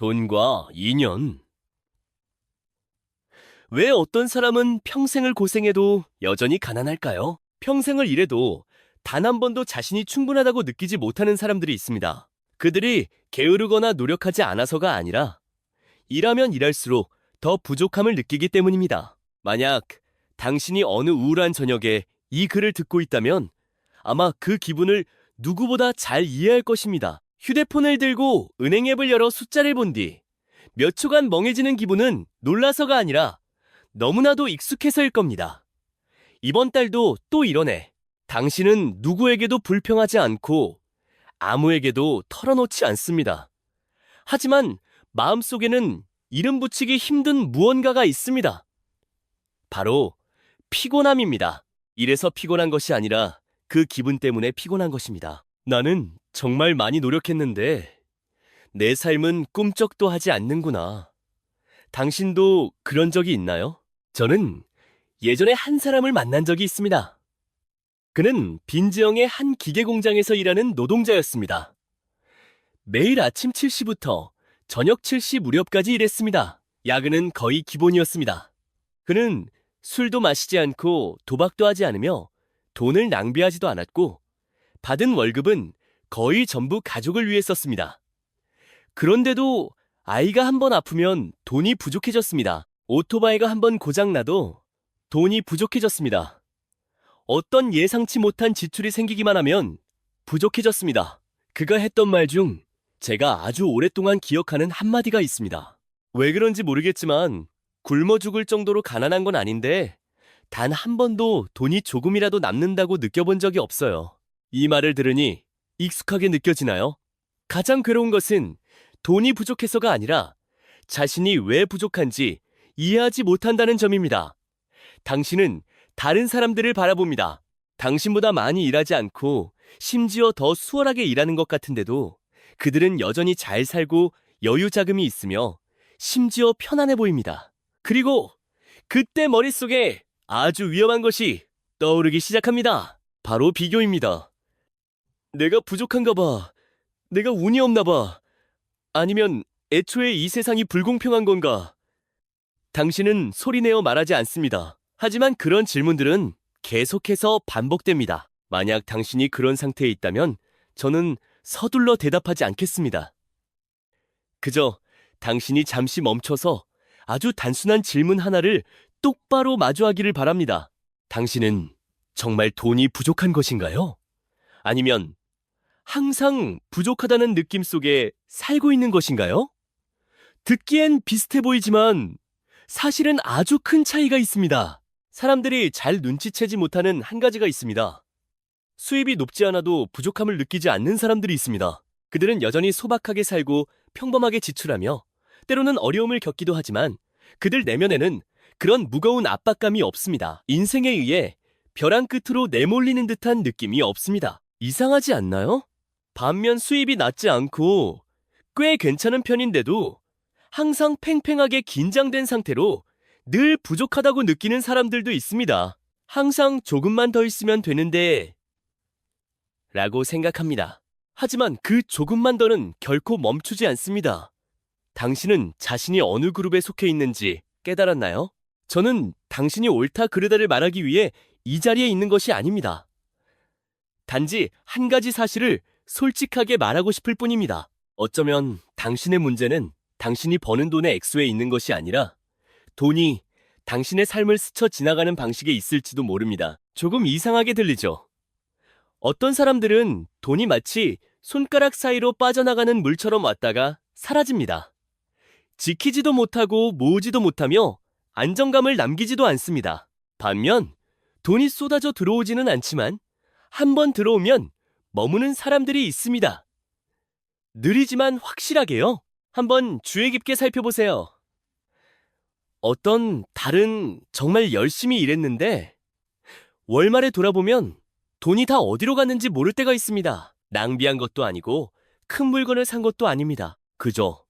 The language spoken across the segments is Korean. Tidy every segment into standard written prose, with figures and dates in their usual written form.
돈과 인연. 왜 어떤 사람은 평생을 고생해도 여전히 가난할까요? 평생을 일해도 단 한 번도 자신이 충분하다고 느끼지 못하는 사람들이 있습니다. 그들이 게으르거나 노력하지 않아서가 아니라 일하면 일할수록 더 부족함을 느끼기 때문입니다. 만약 당신이 어느 우울한 저녁에 이 글을 듣고 있다면 아마 그 기분을 누구보다 잘 이해할 것입니다. 휴대폰을 들고 은행 앱을 열어 숫자를 본 뒤 몇 초간 멍해지는 기분은 놀라서가 아니라 너무나도 익숙해서일 겁니다. 이번 달도 또 이러네. 당신은 누구에게도 불평하지 않고 아무에게도 털어놓지 않습니다. 하지만 마음속에는 이름 붙이기 힘든 무언가가 있습니다. 바로 피곤함입니다. 이래서 피곤한 것이 아니라 그 기분 때문에 피곤한 것입니다. 나는 정말 많이 노력했는데 내 삶은 꿈쩍도 하지 않는구나. 당신도 그런 적이 있나요? 저는 예전에 한 사람을 만난 적이 있습니다. 그는 빈지형의 한 기계 공장에서 일하는 노동자였습니다. 매일 아침 7시부터 저녁 7시 무렵까지 일했습니다. 야근은 거의 기본이었습니다. 그는 술도 마시지 않고 도박도 하지 않으며 돈을 낭비하지도 않았고 받은 월급은 거의 전부 가족을 위해 썼습니다. 그런데도 아이가 한 번 아프면 돈이 부족해졌습니다. 오토바이가 한 번 고장나도 돈이 부족해졌습니다. 어떤 예상치 못한 지출이 생기기만 하면 부족해졌습니다. 그가 했던 말 중 제가 아주 오랫동안 기억하는 한마디가 있습니다. 왜 그런지 모르겠지만 굶어 죽을 정도로 가난한 건 아닌데 단 한 번도 돈이 조금이라도 남는다고 느껴본 적이 없어요. 이 말을 들으니 익숙하게 느껴지나요? 가장 괴로운 것은 돈이 부족해서가 아니라 자신이 왜 부족한지 이해하지 못한다는 점입니다. 당신은 다른 사람들을 바라봅니다. 당신보다 많이 일하지 않고 심지어 더 수월하게 일하는 것 같은데도 그들은 여전히 잘 살고 여유 자금이 있으며 심지어 편안해 보입니다. 그리고 그때 머릿속에 아주 위험한 것이 떠오르기 시작합니다. 바로 비교입니다. 내가 부족한가 봐. 내가 운이 없나 봐. 아니면 애초에 이 세상이 불공평한 건가? 당신은 소리내어 말하지 않습니다. 하지만 그런 질문들은 계속해서 반복됩니다. 만약 당신이 그런 상태에 있다면 저는 서둘러 대답하지 않겠습니다. 그저 당신이 잠시 멈춰서 아주 단순한 질문 하나를 똑바로 마주하기를 바랍니다. 당신은 정말 돈이 부족한 것인가요? 아니면 항상 부족하다는 느낌 속에 살고 있는 것인가요? 듣기엔 비슷해 보이지만 사실은 아주 큰 차이가 있습니다. 사람들이 잘 눈치채지 못하는 한 가지가 있습니다. 수입이 높지 않아도 부족함을 느끼지 않는 사람들이 있습니다. 그들은 여전히 소박하게 살고 평범하게 지출하며 때로는 어려움을 겪기도 하지만 그들 내면에는 그런 무거운 압박감이 없습니다. 인생에 의해 벼랑 끝으로 내몰리는 듯한 느낌이 없습니다. 이상하지 않나요? 반면 수입이 낮지 않고 꽤 괜찮은 편인데도 항상 팽팽하게 긴장된 상태로 늘 부족하다고 느끼는 사람들도 있습니다. 항상 조금만 더 있으면 되는데 라고 생각합니다. 하지만 그 조금만 더는 결코 멈추지 않습니다. 당신은 자신이 어느 그룹에 속해 있는지 깨달았나요? 저는 당신이 옳다 그르다를 말하기 위해 이 자리에 있는 것이 아닙니다. 단지 한 가지 사실을 솔직하게 말하고 싶을 뿐입니다. 어쩌면 당신의 문제는 당신이 버는 돈의 액수에 있는 것이 아니라 돈이 당신의 삶을 스쳐 지나가는 방식에 있을지도 모릅니다. 조금 이상하게 들리죠? 어떤 사람들은 돈이 마치 손가락 사이로 빠져나가는 물처럼 왔다가 사라집니다. 지키지도 못하고 모으지도 못하며 안정감을 남기지도 않습니다. 반면 돈이 쏟아져 들어오지는 않지만 한번 들어오면 머무는 사람들이 있습니다. 느리지만 확실하게요. 한번 주의 깊게 살펴보세요. 어떤 달은 정말 열심히 일했는데 월말에 돌아보면 돈이 다 어디로 갔는지 모를 때가 있습니다. 낭비한 것도 아니고 큰 물건을 산 것도 아닙니다. 그저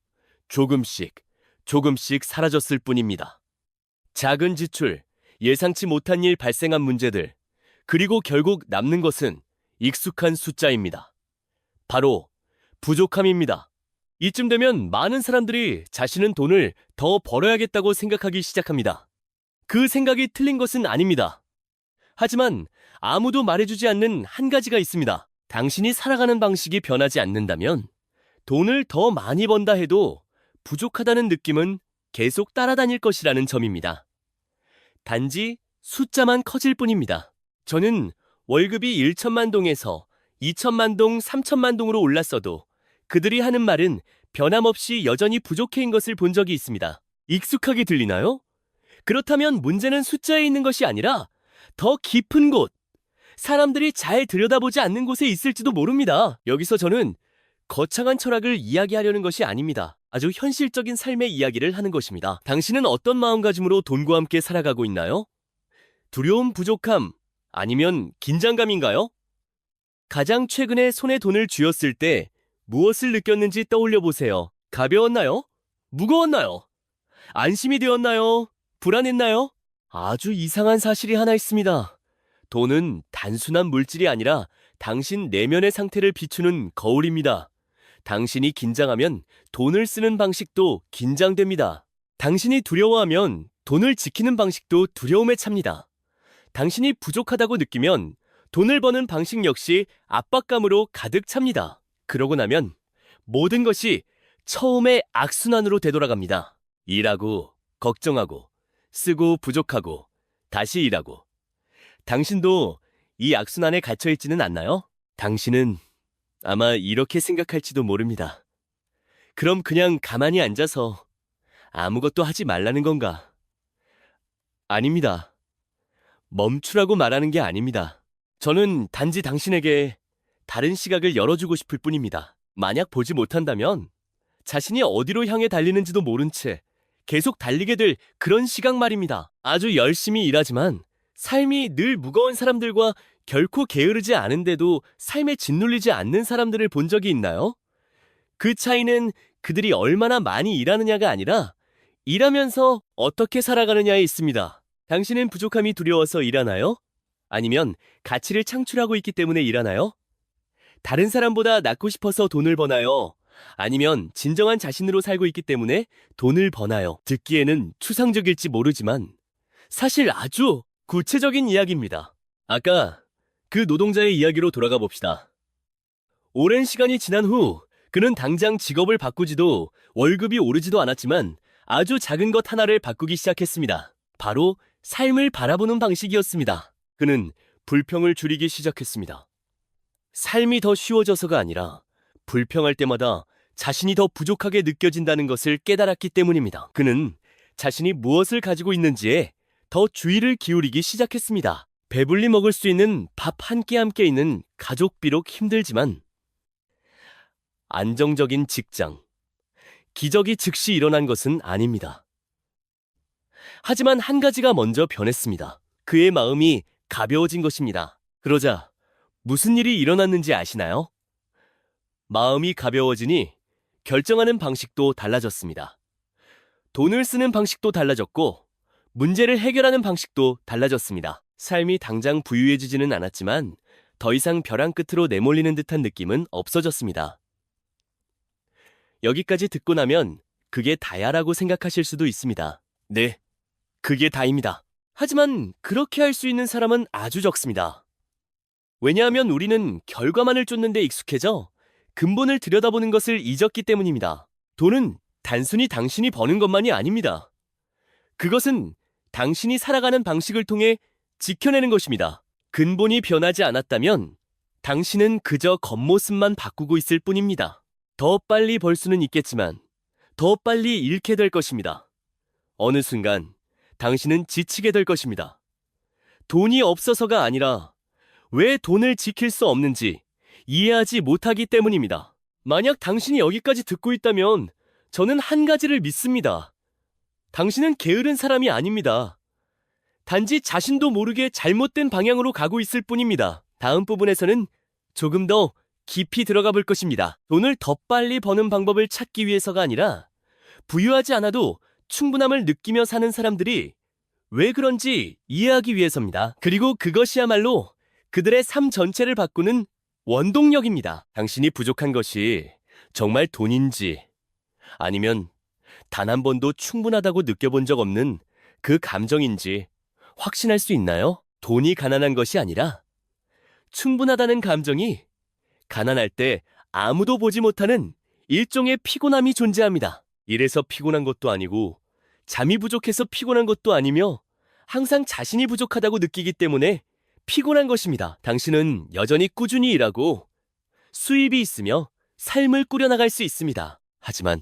조금씩 사라졌을 뿐입니다. 작은 지출, 예상치 못한 일 발생한 문제들, 그리고 결국 남는 것은 익숙한 숫자입니다. 바로 부족함입니다. 이쯤 되면 많은 사람들이 자신은 돈을 더 벌어야겠다고 생각하기 시작합니다. 그 생각이 틀린 것은 아닙니다. 하지만 아무도 말해주지 않는 한 가지가 있습니다. 당신이 살아가는 방식이 변하지 않는다면 돈을 더 많이 번다 해도 부족하다는 느낌은 계속 따라다닐 것이라는 점입니다. 단지 숫자만 커질 뿐입니다. 저는 월급이 1천만 동에서 2천만 동, 3천만 동으로 올랐어도 그들이 하는 말은 변함없이 여전히 부족해인 것을 본 적이 있습니다. 익숙하게 들리나요? 그렇다면 문제는 숫자에 있는 것이 아니라 더 깊은 곳, 사람들이 잘 들여다보지 않는 곳에 있을지도 모릅니다. 여기서 저는 거창한 철학을 이야기하려는 것이 아닙니다. 아주 현실적인 삶의 이야기를 하는 것입니다. 당신은 어떤 마음가짐으로 돈과 함께 살아가고 있나요? 두려움, 부족함, 아니면 긴장감인가요? 가장 최근에 손에 돈을 쥐었을 때 무엇을 느꼈는지 떠올려 보세요. 가벼웠나요? 무거웠나요? 안심이 되었나요? 불안했나요? 아주 이상한 사실이 하나 있습니다. 돈은 단순한 물질이 아니라 당신 내면의 상태를 비추는 거울입니다. 당신이 긴장하면 돈을 쓰는 방식도 긴장됩니다. 당신이 두려워하면 돈을 지키는 방식도 두려움에 찹니다. 당신이 부족하다고 느끼면 돈을 버는 방식 역시 압박감으로 가득 찹니다. 그러고 나면 모든 것이 처음의 악순환으로 되돌아갑니다. 일하고, 걱정하고, 쓰고 부족하고, 다시 일하고. 당신도 이 악순환에 갇혀있지는 않나요? 당신은 아마 이렇게 생각할지도 모릅니다. 그럼 그냥 가만히 앉아서 아무것도 하지 말라는 건가? 아닙니다. 멈추라고 말하는 게 아닙니다. 저는 단지 당신에게 다른 시각을 열어주고 싶을 뿐입니다. 만약 보지 못한다면 자신이 어디로 향해 달리는지도 모른 채 계속 달리게 될 그런 시각 말입니다. 아주 열심히 일하지만 삶이 늘 무거운 사람들과 결코 게으르지 않은데도 삶에 짓눌리지 않는 사람들을 본 적이 있나요? 그 차이는 그들이 얼마나 많이 일하느냐가 아니라 일하면서 어떻게 살아가느냐에 있습니다. 당신은 부족함이 두려워서 일하나요? 아니면 가치를 창출하고 있기 때문에 일하나요? 다른 사람보다 낫고 싶어서 돈을 버나요? 아니면 진정한 자신으로 살고 있기 때문에 돈을 버나요? 듣기에는 추상적일지 모르지만 사실 아주 구체적인 이야기입니다. 아까 그 노동자의 이야기로 돌아가 봅시다. 오랜 시간이 지난 후 그는 당장 직업을 바꾸지도 월급이 오르지도 않았지만 아주 작은 것 하나를 바꾸기 시작했습니다. 바로 삶을 바라보는 방식이었습니다. 그는 불평을 줄이기 시작했습니다. 삶이 더 쉬워져서가 아니라 불평할 때마다 자신이 더 부족하게 느껴진다는 것을 깨달았기 때문입니다. 그는 자신이 무엇을 가지고 있는지에 더 주의를 기울이기 시작했습니다. 배불리 먹을 수 있는 밥 한 끼 함께 있는 가족 비록 힘들지만 안정적인 직장, 기적이 즉시 일어난 것은 아닙니다. 하지만 한 가지가 먼저 변했습니다. 그의 마음이 가벼워진 것입니다. 그러자 무슨 일이 일어났는지 아시나요? 마음이 가벼워지니 결정하는 방식도 달라졌습니다. 돈을 쓰는 방식도 달라졌고 문제를 해결하는 방식도 달라졌습니다. 삶이 당장 부유해지지는 않았지만 더 이상 벼랑 끝으로 내몰리는 듯한 느낌은 없어졌습니다. 여기까지 듣고 나면 그게 다야라고 생각하실 수도 있습니다. 네, 그게 다입니다. 하지만 그렇게 할 수 있는 사람은 아주 적습니다. 왜냐하면 우리는 결과만을 쫓는 데 익숙해져 근본을 들여다보는 것을 잊었기 때문입니다. 돈은 단순히 당신이 버는 것만이 아닙니다. 그것은 당신이 살아가는 방식을 통해 지켜내는 것입니다. 근본이 변하지 않았다면 당신은 그저 겉모습만 바꾸고 있을 뿐입니다. 더 빨리 벌 수는 있겠지만 더 빨리 잃게 될 것입니다. 어느 순간 당신은 지치게 될 것입니다. 돈이 없어서가 아니라 왜 돈을 지킬 수 없는지 이해하지 못하기 때문입니다. 만약 당신이 여기까지 듣고 있다면 저는 한 가지를 믿습니다. 당신은 게으른 사람이 아닙니다. 단지 자신도 모르게 잘못된 방향으로 가고 있을 뿐입니다. 다음 부분에서는 조금 더 깊이 들어가 볼 것입니다. 돈을 더 빨리 버는 방법을 찾기 위해서가 아니라 부유하지 않아도 충분함을 느끼며 사는 사람들이 왜 그런지 이해하기 위해서입니다. 그리고 그것이야말로 그들의 삶 전체를 바꾸는 원동력입니다. 당신이 부족한 것이 정말 돈인지 아니면 단 한 번도 충분하다고 느껴본 적 없는 그 감정인지 확신할 수 있나요? 돈이 가난한 것이 아니라 충분하다는 감정이 가난할 때 아무도 보지 못하는 일종의 피곤함이 존재합니다. 이래서 피곤한 것도 아니고 잠이 부족해서 피곤한 것도 아니며 항상 자신이 부족하다고 느끼기 때문에 피곤한 것입니다. 당신은 여전히 꾸준히 일하고 수입이 있으며 삶을 꾸려나갈 수 있습니다. 하지만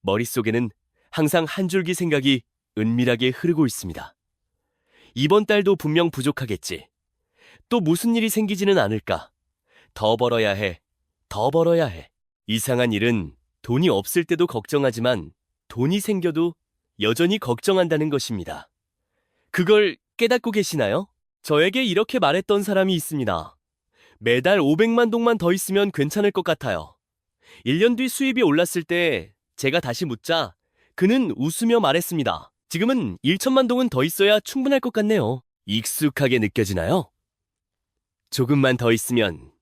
머릿속에는 항상 한 줄기 생각이 은밀하게 흐르고 있습니다. 이번 달도 분명 부족하겠지. 또 무슨 일이 생기지는 않을까. 더 벌어야 해. 더 벌어야 해. 이상한 일은 돈이 없을 때도 걱정하지만 돈이 생겨도 여전히 걱정한다는 것입니다. 그걸 깨닫고 계시나요? 저에게 이렇게 말했던 사람이 있습니다. 매달 500만 동만 더 있으면 괜찮을 것 같아요. 1년 뒤 수입이 올랐을 때 제가 다시 묻자 그는 웃으며 말했습니다. 지금은 1천만 동은 더 있어야 충분할 것 같네요. 익숙하게 느껴지나요? 조금만 더 있으면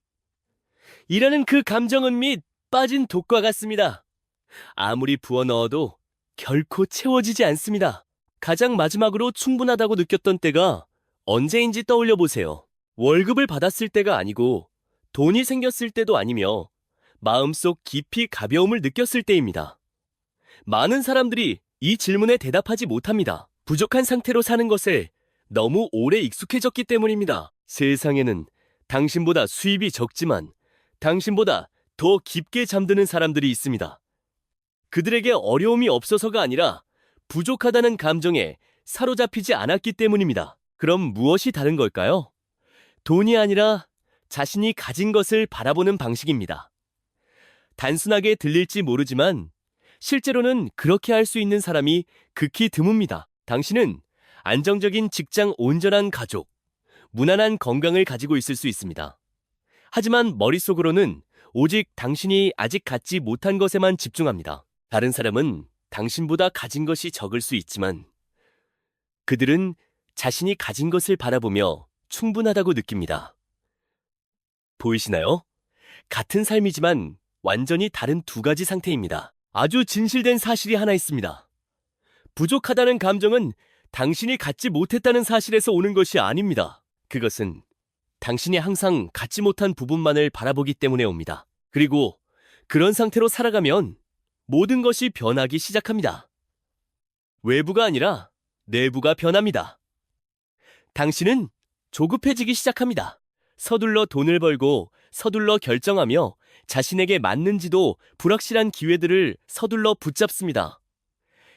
이라는 그 감정은 및 빠진 독과 같습니다. 아무리 부어 넣어도 결코 채워지지 않습니다. 가장 마지막으로 충분하다고 느꼈던 때가 언제인지 떠올려 보세요. 월급을 받았을 때가 아니고 돈이 생겼을 때도 아니며 마음속 깊이 가벼움을 느꼈을 때입니다. 많은 사람들이 이 질문에 대답하지 못합니다. 부족한 상태로 사는 것에 너무 오래 익숙해졌기 때문입니다. 세상에는 당신보다 수입이 적지만 당신보다 더 깊게 잠드는 사람들이 있습니다. 그들에게 어려움이 없어서가 아니라 부족하다는 감정에 사로잡히지 않았기 때문입니다. 그럼 무엇이 다른 걸까요? 돈이 아니라 자신이 가진 것을 바라보는 방식입니다. 단순하게 들릴지 모르지만 실제로는 그렇게 할 수 있는 사람이 극히 드뭅니다. 당신은 안정적인 직장, 온전한 가족, 무난한 건강을 가지고 있을 수 있습니다. 하지만 머릿속으로는 오직 당신이 아직 갖지 못한 것에만 집중합니다. 다른 사람은 당신보다 가진 것이 적을 수 있지만 그들은 자신이 가진 것을 바라보며 충분하다고 느낍니다. 보이시나요? 같은 삶이지만 완전히 다른 두 가지 상태입니다. 아주 진실된 사실이 하나 있습니다. 부족하다는 감정은 당신이 갖지 못했다는 사실에서 오는 것이 아닙니다. 그것은 당신이 항상 갖지 못한 부분만을 바라보기 때문에 옵니다. 그리고 그런 상태로 살아가면 모든 것이 변하기 시작합니다. 외부가 아니라 내부가 변합니다. 당신은 조급해지기 시작합니다. 서둘러 돈을 벌고 서둘러 결정하며 자신에게 맞는지도 불확실한 기회들을 서둘러 붙잡습니다.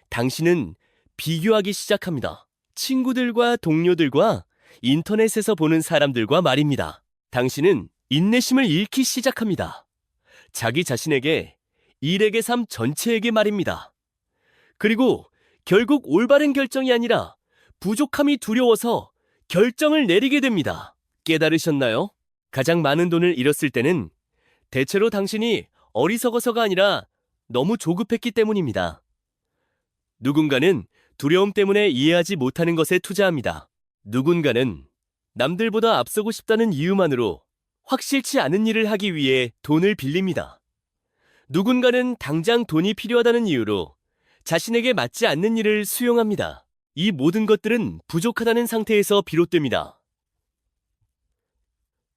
당신은 비교하기 시작합니다. 친구들과 동료들과 인터넷에서 보는 사람들과 말입니다. 당신은 인내심을 잃기 시작합니다. 자기 자신에게 일에게 삶 전체에게 말입니다. 그리고 결국 올바른 결정이 아니라 부족함이 두려워서 결정을 내리게 됩니다. 깨달으셨나요? 가장 많은 돈을 잃었을 때는 대체로 당신이 어리석어서가 아니라 너무 조급했기 때문입니다. 누군가는 두려움 때문에 이해하지 못하는 것에 투자합니다. 누군가는 남들보다 앞서고 싶다는 이유만으로 확실치 않은 일을 하기 위해 돈을 빌립니다. 누군가는 당장 돈이 필요하다는 이유로 자신에게 맞지 않는 일을 수용합니다. 이 모든 것들은 부족하다는 상태에서 비롯됩니다.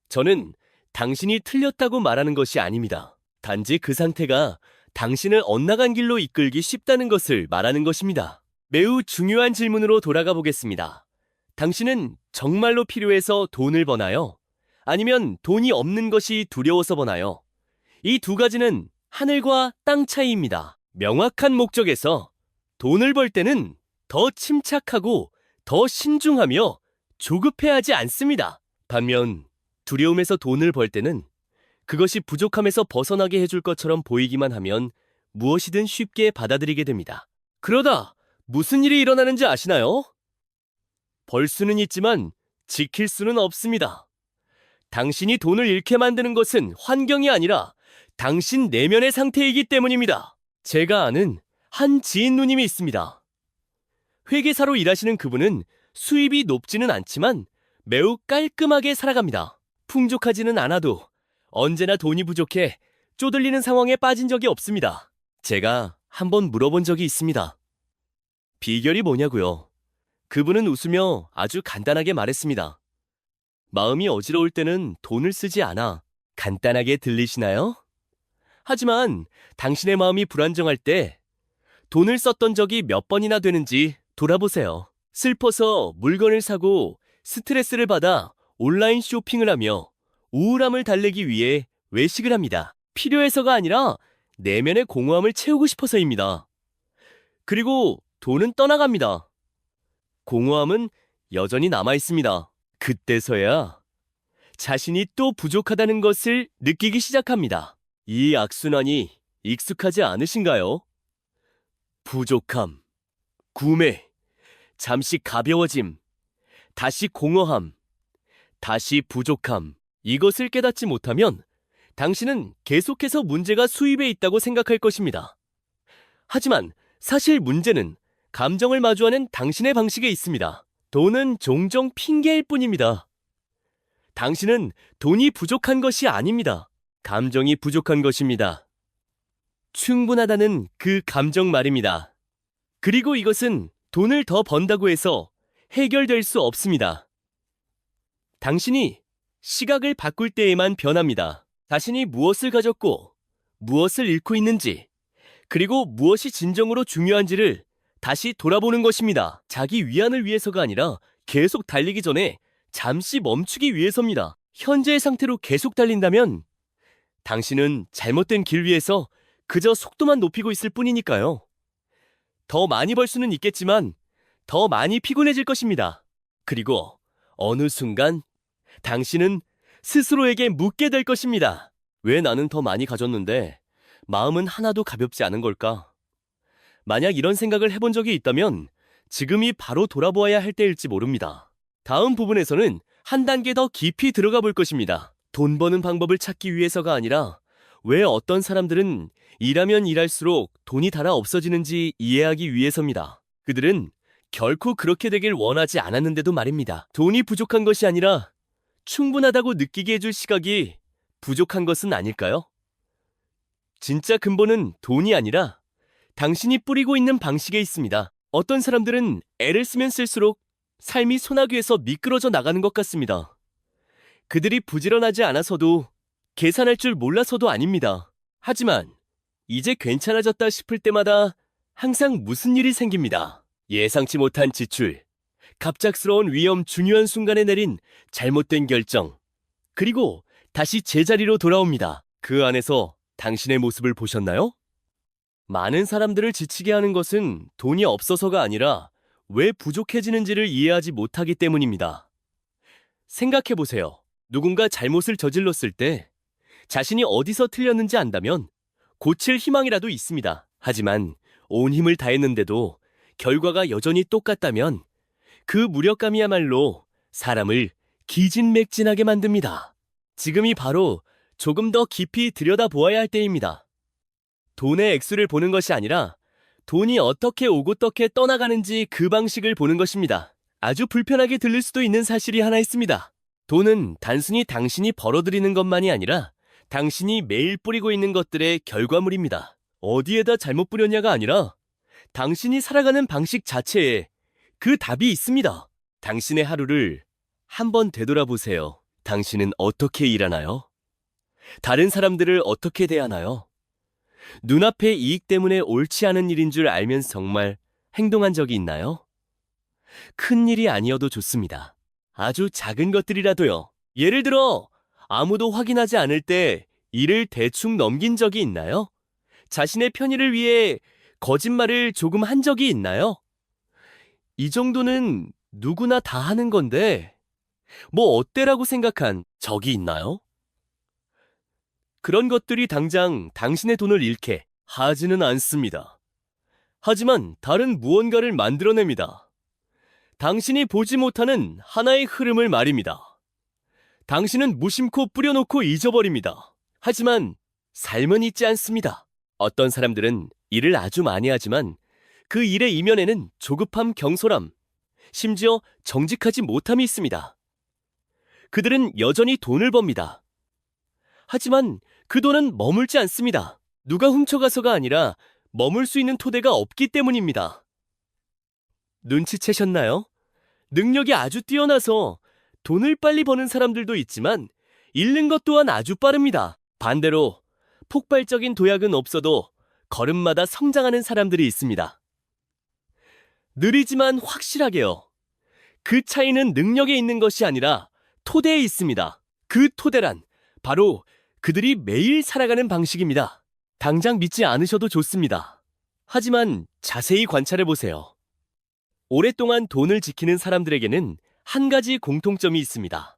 저는 당신이 틀렸다고 말하는 것이 아닙니다. 단지 그 상태가 당신을 엇나간 길로 이끌기 쉽다는 것을 말하는 것입니다. 매우 중요한 질문으로 돌아가 보겠습니다. 당신은 정말로 필요해서 돈을 버나요? 아니면 돈이 없는 것이 두려워서 버나요? 이 두 가지는 하늘과 땅 차이입니다. 명확한 목적에서 돈을 벌 때는 더 침착하고 더 신중하며 조급해하지 않습니다. 반면 두려움에서 돈을 벌 때는 그것이 부족함에서 벗어나게 해줄 것처럼 보이기만 하면 무엇이든 쉽게 받아들이게 됩니다. 그러다 무슨 일이 일어나는지 아시나요? 벌 수는 있지만 지킬 수는 없습니다. 당신이 돈을 잃게 만드는 것은 환경이 아니라 당신 내면의 상태이기 때문입니다. 제가 아는 한 지인 누님이 있습니다. 회계사로 일하시는 그분은 수입이 높지는 않지만 매우 깔끔하게 살아갑니다. 풍족하지는 않아도 언제나 돈이 부족해 쪼들리는 상황에 빠진 적이 없습니다. 제가 한번 물어본 적이 있습니다. 비결이 뭐냐고요? 그분은 웃으며 아주 간단하게 말했습니다. 마음이 어지러울 때는 돈을 쓰지 않아. 간단하게 들리시나요? 하지만 당신의 마음이 불안정할 때 돈을 썼던 적이 몇 번이나 되는지 돌아보세요. 슬퍼서 물건을 사고 스트레스를 받아 온라인 쇼핑을 하며 우울함을 달래기 위해 외식을 합니다. 필요해서가 아니라 내면의 공허함을 채우고 싶어서입니다. 그리고 돈은 떠나갑니다. 공허함은 여전히 남아 있습니다. 그때서야 자신이 또 부족하다는 것을 느끼기 시작합니다. 이 악순환이 익숙하지 않으신가요? 부족함, 구매, 잠시 가벼워짐, 다시 공허함, 다시 부족함. 이것을 깨닫지 못하면 당신은 계속해서 문제가 수입에 있다고 생각할 것입니다. 하지만 사실 문제는 감정을 마주하는 당신의 방식에 있습니다. 돈은 종종 핑계일 뿐입니다. 당신은 돈이 부족한 것이 아닙니다. 감정이 부족한 것입니다. 충분하다는 그 감정 말입니다. 그리고 이것은 돈을 더 번다고 해서 해결될 수 없습니다. 당신이 시각을 바꿀 때에만 변합니다. 자신이 무엇을 가졌고 무엇을 잃고 있는지, 그리고 무엇이 진정으로 중요한지를 다시 돌아보는 것입니다. 자기 위안을 위해서가 아니라 계속 달리기 전에 잠시 멈추기 위해서입니다. 현재의 상태로 계속 달린다면 당신은 잘못된 길 위에서 그저 속도만 높이고 있을 뿐이니까요. 더 많이 벌 수는 있겠지만 더 많이 피곤해질 것입니다. 그리고 어느 순간 당신은 스스로에게 묻게 될 것입니다. 왜 나는 더 많이 가졌는데 마음은 하나도 가볍지 않은 걸까? 만약 이런 생각을 해본 적이 있다면 지금이 바로 돌아보아야 할 때일지 모릅니다. 다음 부분에서는 한 단계 더 깊이 들어가 볼 것입니다. 돈 버는 방법을 찾기 위해서가 아니라 왜 어떤 사람들은 일하면 일할수록 돈이 달아 없어지는지 이해하기 위해서입니다. 그들은 결코 그렇게 되길 원하지 않았는데도 말입니다. 돈이 부족한 것이 아니라 충분하다고 느끼게 해줄 시각이 부족한 것은 아닐까요? 진짜 근본은 돈이 아니라 당신이 뿌리고 있는 방식에 있습니다. 어떤 사람들은 애를 쓰면 쓸수록 삶이 소나기에서 미끄러져 나가는 것 같습니다. 그들이 부지런하지 않아서도 계산할 줄 몰라서도 아닙니다. 하지만 이제 괜찮아졌다 싶을 때마다 항상 무슨 일이 생깁니다. 예상치 못한 지출, 갑작스러운 위험, 중요한 순간에 내린 잘못된 결정, 그리고 다시 제자리로 돌아옵니다. 그 안에서 당신의 모습을 보셨나요? 많은 사람들을 지치게 하는 것은 돈이 없어서가 아니라 왜 부족해지는지를 이해하지 못하기 때문입니다. 생각해보세요. 누군가 잘못을 저질렀을 때 자신이 어디서 틀렸는지 안다면 고칠 희망이라도 있습니다. 하지만 온 힘을 다했는데도 결과가 여전히 똑같다면 그 무력감이야말로 사람을 기진맥진하게 만듭니다. 지금이 바로 조금 더 깊이 들여다보아야 할 때입니다. 돈의 액수를 보는 것이 아니라 돈이 어떻게 오고 어떻게 떠나가는지 그 방식을 보는 것입니다. 아주 불편하게 들릴 수도 있는 사실이 하나 있습니다. 돈은 단순히 당신이 벌어들이는 것만이 아니라 당신이 매일 뿌리고 있는 것들의 결과물입니다. 어디에다 잘못 뿌렸냐가 아니라 당신이 살아가는 방식 자체에 그 답이 있습니다. 당신의 하루를 한번 되돌아보세요. 당신은 어떻게 일하나요? 다른 사람들을 어떻게 대하나요? 눈앞의 이익 때문에 옳지 않은 일인 줄 알면 정말 행동한 적이 있나요? 큰 일이 아니어도 좋습니다. 아주 작은 것들이라도요. 예를 들어 아무도 확인하지 않을 때 일을 대충 넘긴 적이 있나요? 자신의 편의를 위해 거짓말을 조금 한 적이 있나요? 이 정도는 누구나 다 하는 건데 뭐 어때라고 생각한 적이 있나요? 그런 것들이 당장 당신의 돈을 잃게 하지는 않습니다. 하지만 다른 무언가를 만들어냅니다. 당신이 보지 못하는 하나의 흐름을 말입니다. 당신은 무심코 뿌려놓고 잊어버립니다. 하지만 삶은 잊지 않습니다. 어떤 사람들은 일을 아주 많이 하지만 그 일의 이면에는 조급함, 경솔함, 심지어 정직하지 못함이 있습니다. 그들은 여전히 돈을 법니다. 하지만 그 돈은 머물지 않습니다. 누가 훔쳐가서가 아니라 머물 수 있는 토대가 없기 때문입니다. 눈치채셨나요? 능력이 아주 뛰어나서 돈을 빨리 버는 사람들도 있지만 잃는 것 또한 아주 빠릅니다. 반대로 폭발적인 도약은 없어도 걸음마다 성장하는 사람들이 있습니다. 느리지만 확실하게요. 그 차이는 능력에 있는 것이 아니라 토대에 있습니다. 그 토대란 바로 그들이 매일 살아가는 방식입니다. 당장 믿지 않으셔도 좋습니다. 하지만 자세히 관찰해보세요. 오랫동안 돈을 지키는 사람들에게는 한 가지 공통점이 있습니다.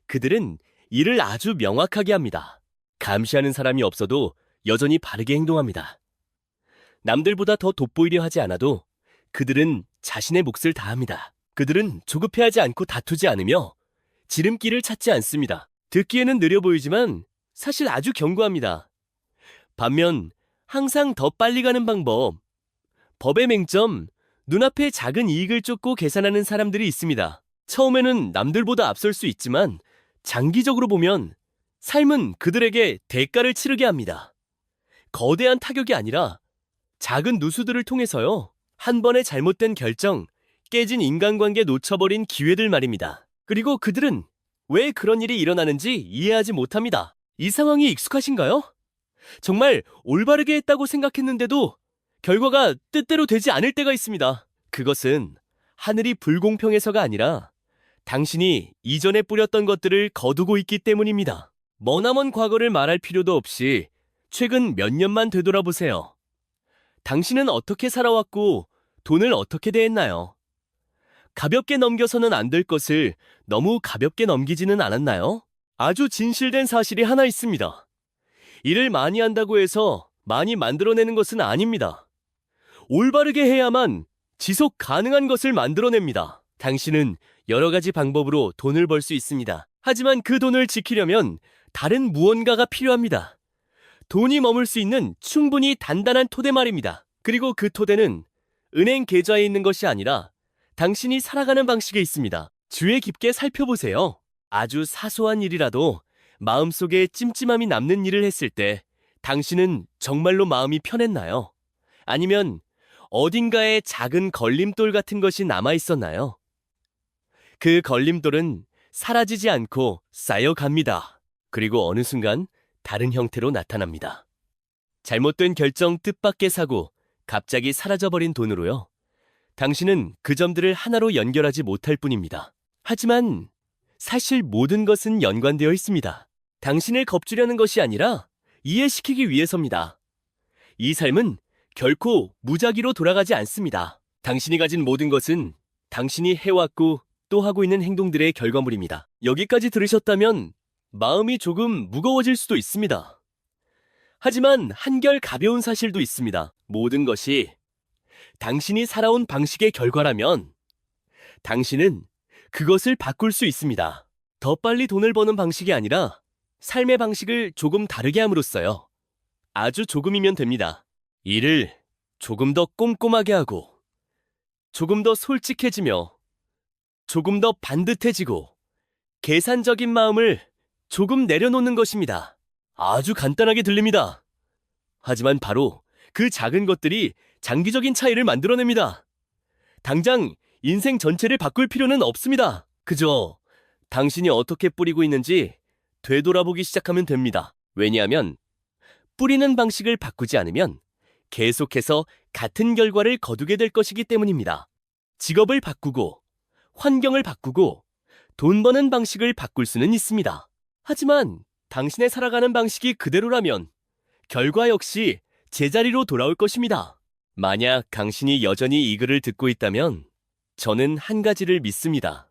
그들은 일을 아주 명확하게 합니다. 감시하는 사람이 없어도 여전히 바르게 행동합니다. 남들보다 더 돋보이려 하지 않아도 그들은 자신의 몫을 다합니다. 그들은 조급해하지 않고 다투지 않으며 지름길을 찾지 않습니다. 듣기에는 느려 보이지만 사실 아주 견고합니다. 반면 항상 더 빨리 가는 방법, 법의 맹점, 눈앞에 작은 이익을 쫓고 계산하는 사람들이 있습니다. 처음에는 남들보다 앞설 수 있지만 장기적으로 보면 삶은 그들에게 대가를 치르게 합니다. 거대한 타격이 아니라 작은 누수들을 통해서요. 한 번의 잘못된 결정, 깨진 인간관계 놓쳐버린 기회들 말입니다. 그리고 그들은 왜 그런 일이 일어나는지 이해하지 못합니다. 이 상황이 익숙하신가요? 정말 올바르게 했다고 생각했는데도 결과가 뜻대로 되지 않을 때가 있습니다. 그것은 하늘이 불공평해서가 아니라 당신이 이전에 뿌렸던 것들을 거두고 있기 때문입니다. 머나먼 과거를 말할 필요도 없이 최근 몇 년만 되돌아보세요. 당신은 어떻게 살아왔고 돈을 어떻게 대했나요? 가볍게 넘겨서는 안 될 것을 너무 가볍게 넘기지는 않았나요? 아주 진실된 사실이 하나 있습니다. 일을 많이 한다고 해서 많이 만들어내는 것은 아닙니다. 올바르게 해야만 지속 가능한 것을 만들어냅니다. 당신은 여러 가지 방법으로 돈을 벌 수 있습니다. 하지만 그 돈을 지키려면 다른 무언가가 필요합니다. 돈이 머물 수 있는 충분히 단단한 토대 말입니다. 그리고 그 토대는 은행 계좌에 있는 것이 아니라 당신이 살아가는 방식에 있습니다. 주의 깊게 살펴보세요. 아주 사소한 일이라도 마음속에 찜찜함이 남는 일을 했을 때 당신은 정말로 마음이 편했나요? 아니면 어딘가에 작은 걸림돌 같은 것이 남아있었나요? 그 걸림돌은 사라지지 않고 쌓여갑니다. 그리고 어느 순간 다른 형태로 나타납니다. 잘못된 결정, 뜻밖의 사고, 갑자기 사라져버린 돈으로요. 당신은 그 점들을 하나로 연결하지 못할 뿐입니다. 하지만 사실 모든 것은 연관되어 있습니다. 당신을 겁주려는 것이 아니라 이해시키기 위해서입니다. 이 삶은 결코 무작위로 돌아가지 않습니다. 당신이 가진 모든 것은 당신이 해왔고 또 하고 있는 행동들의 결과물입니다. 여기까지 들으셨다면 마음이 조금 무거워질 수도 있습니다. 하지만 한결 가벼운 사실도 있습니다. 모든 것이 당신이 살아온 방식의 결과라면 당신은 그것을 바꿀 수 있습니다. 더 빨리 돈을 버는 방식이 아니라 삶의 방식을 조금 다르게 함으로써요. 아주 조금이면 됩니다. 일을 조금 더 꼼꼼하게 하고 조금 더 솔직해지며 조금 더 반듯해지고 계산적인 마음을 조금 내려놓는 것입니다. 아주 간단하게 들립니다. 하지만 바로 그 작은 것들이 장기적인 차이를 만들어냅니다. 당장 인생 전체를 바꿀 필요는 없습니다. 그저 당신이 어떻게 뿌리고 있는지 되돌아보기 시작하면 됩니다. 왜냐하면 뿌리는 방식을 바꾸지 않으면 계속해서 같은 결과를 거두게 될 것이기 때문입니다. 직업을 바꾸고 환경을 바꾸고 돈 버는 방식을 바꿀 수는 있습니다. 하지만 당신의 살아가는 방식이 그대로라면 결과 역시 제자리로 돌아올 것입니다. 만약 당신이 여전히 이 글을 듣고 있다면 저는 한 가지를 믿습니다.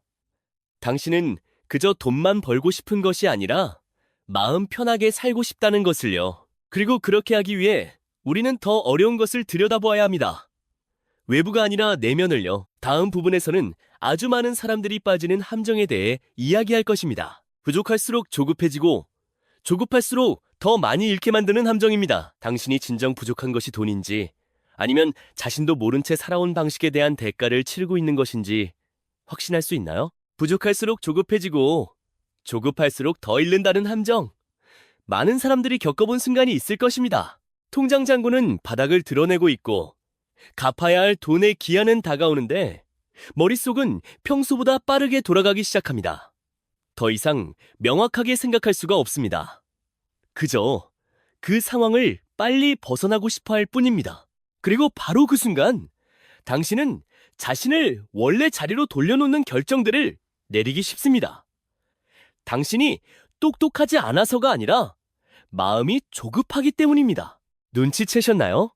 당신은 그저 돈만 벌고 싶은 것이 아니라 마음 편하게 살고 싶다는 것을요. 그리고 그렇게 하기 위해 우리는 더 어려운 것을 들여다보아야 합니다. 외부가 아니라 내면을요. 다음 부분에서는 아주 많은 사람들이 빠지는 함정에 대해 이야기할 것입니다. 부족할수록 조급해지고 조급할수록 더 많이 잃게 만드는 함정입니다. 당신이 진정 부족한 것이 돈인지 아니면 자신도 모른 채 살아온 방식에 대한 대가를 치르고 있는 것인지 확신할 수 있나요? 부족할수록 조급해지고 조급할수록 더 잃는다는 함정. 많은 사람들이 겪어본 순간이 있을 것입니다. 통장 잔고는 바닥을 드러내고 있고 갚아야 할 돈의 기한은 다가오는데 머릿속은 평소보다 빠르게 돌아가기 시작합니다. 더 이상 명확하게 생각할 수가 없습니다. 그저 그 상황을 빨리 벗어나고 싶어 할 뿐입니다. 그리고 바로 그 순간 당신은 자신을 원래 자리로 돌려놓는 결정들을 내리기 쉽습니다. 당신이 똑똑하지 않아서가 아니라 마음이 조급하기 때문입니다. 눈치채셨나요?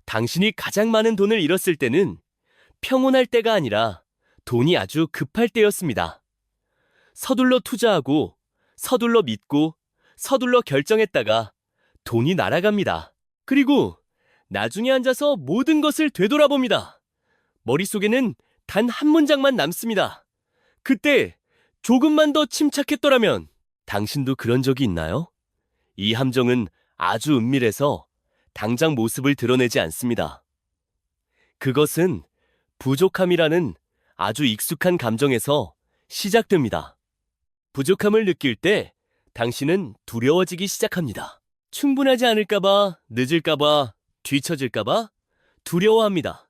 당신이 가장 많은 돈을 잃었을 때는 평온할 때가 아니라 돈이 아주 급할 때였습니다. 서둘러 투자하고, 서둘러 믿고, 서둘러 결정했다가 돈이 날아갑니다. 그리고 나중에 앉아서 모든 것을 되돌아봅니다. 머릿속에는 단 한 문장만 남습니다. 그때 조금만 더 침착했더라면. 당신도 그런 적이 있나요? 이 함정은 아주 은밀해서 당장 모습을 드러내지 않습니다. 그것은 부족함이라는 아주 익숙한 감정에서 시작됩니다. 부족함을 느낄 때 당신은 두려워지기 시작합니다. 충분하지 않을까봐, 늦을까봐, 뒤처질까봐 두려워합니다.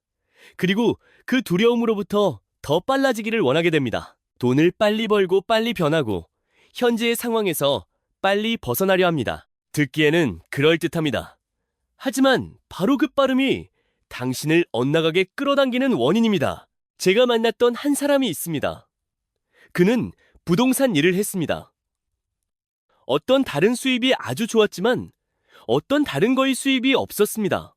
그리고 그 두려움으로부터 더 빨라지기를 원하게 됩니다. 돈을 빨리 벌고 빨리 변하고 현재의 상황에서 빨리 벗어나려 합니다. 듣기에는 그럴듯합니다. 하지만 바로 그 빠름이 당신을 엇나가게 끌어당기는 원인입니다. 제가 만났던 한 사람이 있습니다. 그는 부동산 일을 했습니다. 어떤 다른 수입이 아주 좋았지만 어떤 다른 거의 수입이 없었습니다.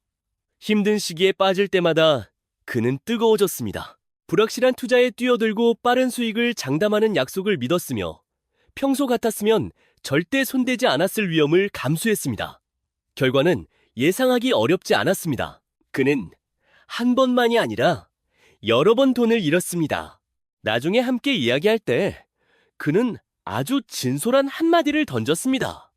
힘든 시기에 빠질 때마다 그는 뜨거워졌습니다. 불확실한 투자에 뛰어들고 빠른 수익을 장담하는 약속을 믿었으며 평소 같았으면 절대 손대지 않았을 위험을 감수했습니다. 결과는 예상하기 어렵지 않았습니다. 그는 한 번만이 아니라 여러 번 돈을 잃었습니다. 나중에 함께 이야기할 때 그는 아주 진솔한 한마디를 던졌습니다.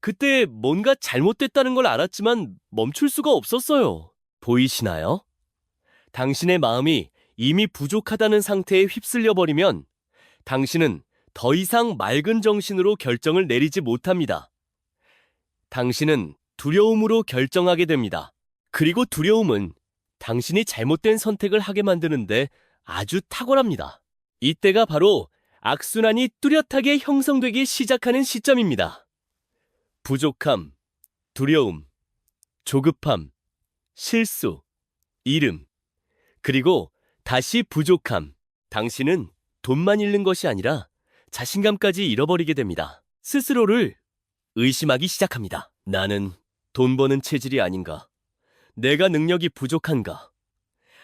그때 뭔가 잘못됐다는 걸 알았지만 멈출 수가 없었어요. 보이시나요? 당신의 마음이 이미 부족하다는 상태에 휩쓸려 버리면 당신은 더 이상 맑은 정신으로 결정을 내리지 못합니다. 당신은 두려움으로 결정하게 됩니다. 그리고 두려움은 당신이 잘못된 선택을 하게 만드는데 아주 탁월합니다. 이때가 바로 악순환이 뚜렷하게 형성되기 시작하는 시점입니다. 부족함, 두려움, 조급함, 실수, 잃음, 그리고 다시 부족함. 당신은 돈만 잃는 것이 아니라 자신감까지 잃어버리게 됩니다. 스스로를 의심하기 시작합니다. 나는 돈 버는 체질이 아닌가? 내가 능력이 부족한가?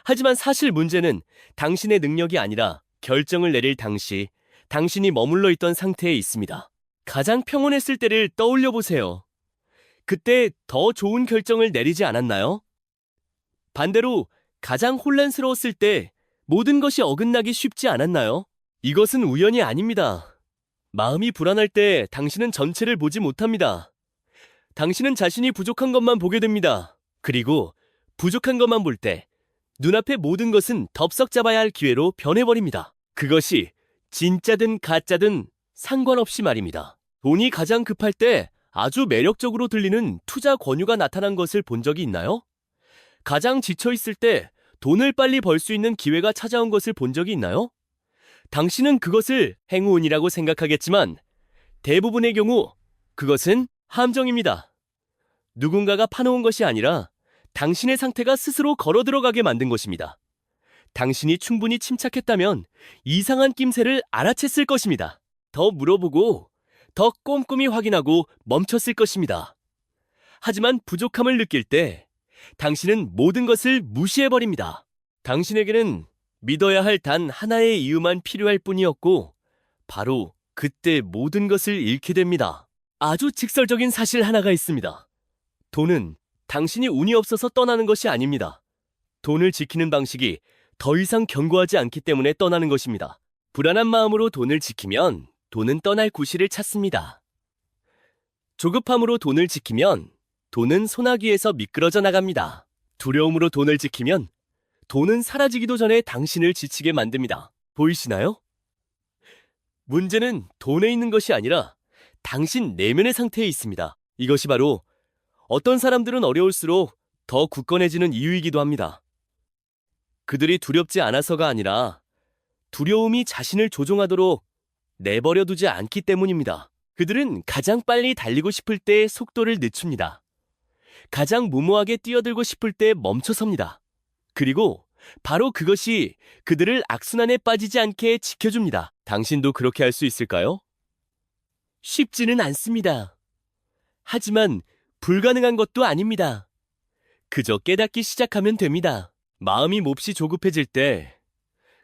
하지만 사실 문제는 당신의 능력이 아니라 결정을 내릴 당시 당신이 머물러 있던 상태에 있습니다. 가장 평온했을 때를 떠올려 보세요. 그때 더 좋은 결정을 내리지 않았나요? 반대로 가장 혼란스러웠을 때 모든 것이 어긋나기 쉽지 않았나요? 이것은 우연이 아닙니다. 마음이 불안할 때 당신은 전체를 보지 못합니다. 당신은 자신이 부족한 것만 보게 됩니다. 그리고 부족한 것만 볼 때 눈앞의 모든 것은 덥석 잡아야 할 기회로 변해버립니다. 그것이 진짜든 가짜든 상관없이 말입니다. 돈이 가장 급할 때 아주 매력적으로 들리는 투자 권유가 나타난 것을 본 적이 있나요? 가장 지쳐있을 때 돈을 빨리 벌 수 있는 기회가 찾아온 것을 본 적이 있나요? 당신은 그것을 행운이라고 생각하겠지만 대부분의 경우 그것은 함정입니다. 누군가가 파놓은 것이 아니라 당신의 상태가 스스로 걸어 들어가게 만든 것입니다. 당신이 충분히 침착했다면 이상한 낌새를 알아챘을 것입니다. 더 물어보고 더 꼼꼼히 확인하고 멈췄을 것입니다. 하지만 부족함을 느낄 때 당신은 모든 것을 무시해버립니다. 당신에게는 믿어야 할 단 하나의 이유만 필요할 뿐이었고 바로 그때 모든 것을 잃게 됩니다. 아주 직설적인 사실 하나가 있습니다. 돈은 당신이 운이 없어서 떠나는 것이 아닙니다. 돈을 지키는 방식이 더 이상 견고하지 않기 때문에 떠나는 것입니다. 불안한 마음으로 돈을 지키면 돈은 떠날 구실을 찾습니다. 조급함으로 돈을 지키면 돈은 소나기에서 미끄러져 나갑니다. 두려움으로 돈을 지키면 돈은 사라지기도 전에 당신을 지치게 만듭니다. 보이시나요? 문제는 돈에 있는 것이 아니라 당신 내면의 상태에 있습니다. 이것이 바로 어떤 사람들은 어려울수록 더 굳건해지는 이유이기도 합니다. 그들이 두렵지 않아서가 아니라 두려움이 자신을 조종하도록 내버려두지 않기 때문입니다. 그들은 가장 빨리 달리고 싶을 때 속도를 늦춥니다. 가장 무모하게 뛰어들고 싶을 때 멈춰섭니다. 그리고 바로 그것이 그들을 악순환에 빠지지 않게 지켜줍니다. 당신도 그렇게 할 수 있을까요? 쉽지는 않습니다. 하지만 불가능한 것도 아닙니다. 그저 깨닫기 시작하면 됩니다. 마음이 몹시 조급해질 때,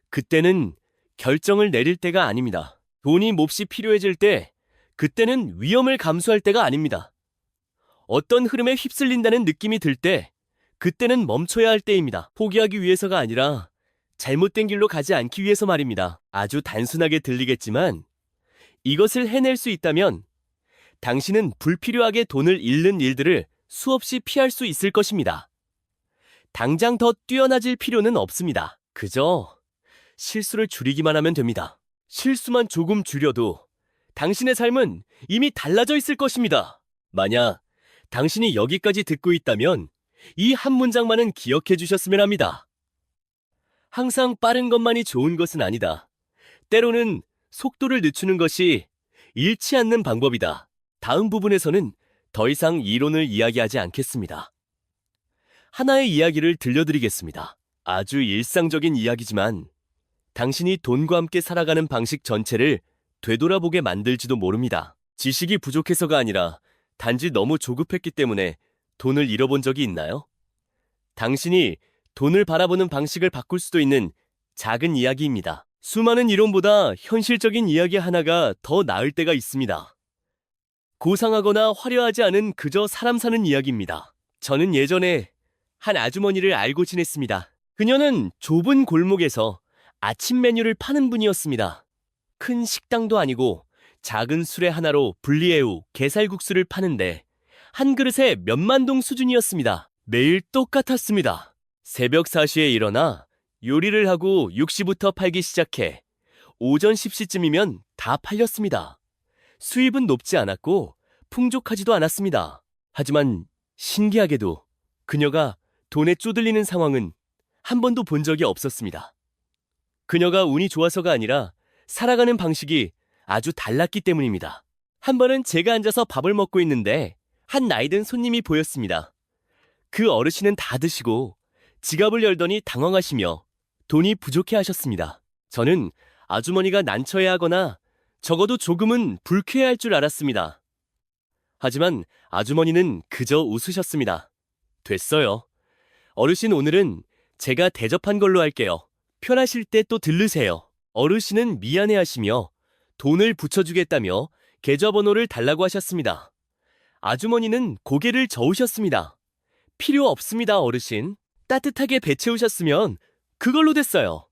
그때는 결정을 내릴 때가 아닙니다. 돈이 몹시 필요해질 때, 그때는 위험을 감수할 때가 아닙니다. 어떤 흐름에 휩쓸린다는 느낌이 들 때, 그때는 멈춰야 할 때입니다. 포기하기 위해서가 아니라 잘못된 길로 가지 않기 위해서 말입니다. 아주 단순하게 들리겠지만 이것을 해낼 수 있다면 당신은 불필요하게 돈을 잃는 일들을 수없이 피할 수 있을 것입니다. 당장 더 뛰어나질 필요는 없습니다. 그저 실수를 줄이기만 하면 됩니다. 실수만 조금 줄여도 당신의 삶은 이미 달라져 있을 것입니다. 만약 당신이 여기까지 듣고 있다면 이 한 문장만은 기억해 주셨으면 합니다. 항상 빠른 것만이 좋은 것은 아니다. 때로는 속도를 늦추는 것이 잃지 않는 방법이다. 다음 부분에서는 더 이상 이론을 이야기하지 않겠습니다. 하나의 이야기를 들려드리겠습니다. 아주 일상적인 이야기지만 당신이 돈과 함께 살아가는 방식 전체를 되돌아보게 만들지도 모릅니다. 지식이 부족해서가 아니라 단지 너무 조급했기 때문에 돈을 잃어본 적이 있나요? 당신이 돈을 바라보는 방식을 바꿀 수도 있는 작은 이야기입니다. 수많은 이론보다 현실적인 이야기 하나가 더 나을 때가 있습니다. 고상하거나 화려하지 않은 그저 사람 사는 이야기입니다. 저는 예전에 한 아주머니를 알고 지냈습니다. 그녀는 좁은 골목에서 아침 메뉴를 파는 분이었습니다. 큰 식당도 아니고 작은 수레 하나로 분리해우 게살국수를 파는데 한 그릇에 몇만 동 수준이었습니다. 매일 똑같았습니다. 새벽 4시에 일어나 요리를 하고 6시부터 팔기 시작해 오전 10시쯤이면 다 팔렸습니다. 수입은 높지 않았고 풍족하지도 않았습니다. 하지만 신기하게도 그녀가 돈에 쪼들리는 상황은 한 번도 본 적이 없었습니다. 그녀가 운이 좋아서가 아니라 살아가는 방식이 아주 달랐기 때문입니다. 한 번은 제가 앉아서 밥을 먹고 있는데 한 나이든 손님이 보였습니다. 그 어르신은 다 드시고 지갑을 열더니 당황하시며 돈이 부족해 하셨습니다. 저는 아주머니가 난처해하거나 적어도 조금은 불쾌해할 줄 알았습니다. 하지만 아주머니는 그저 웃으셨습니다. 됐어요. 어르신 오늘은 제가 대접한 걸로 할게요. 편하실 때 또 들르세요. 어르신은 미안해하시며 돈을 붙여주겠다며 계좌번호를 달라고 하셨습니다. 아주머니는 고개를 저으셨습니다. 필요 없습니다, 어르신. 따뜻하게 배 채우셨으면 그걸로 됐어요.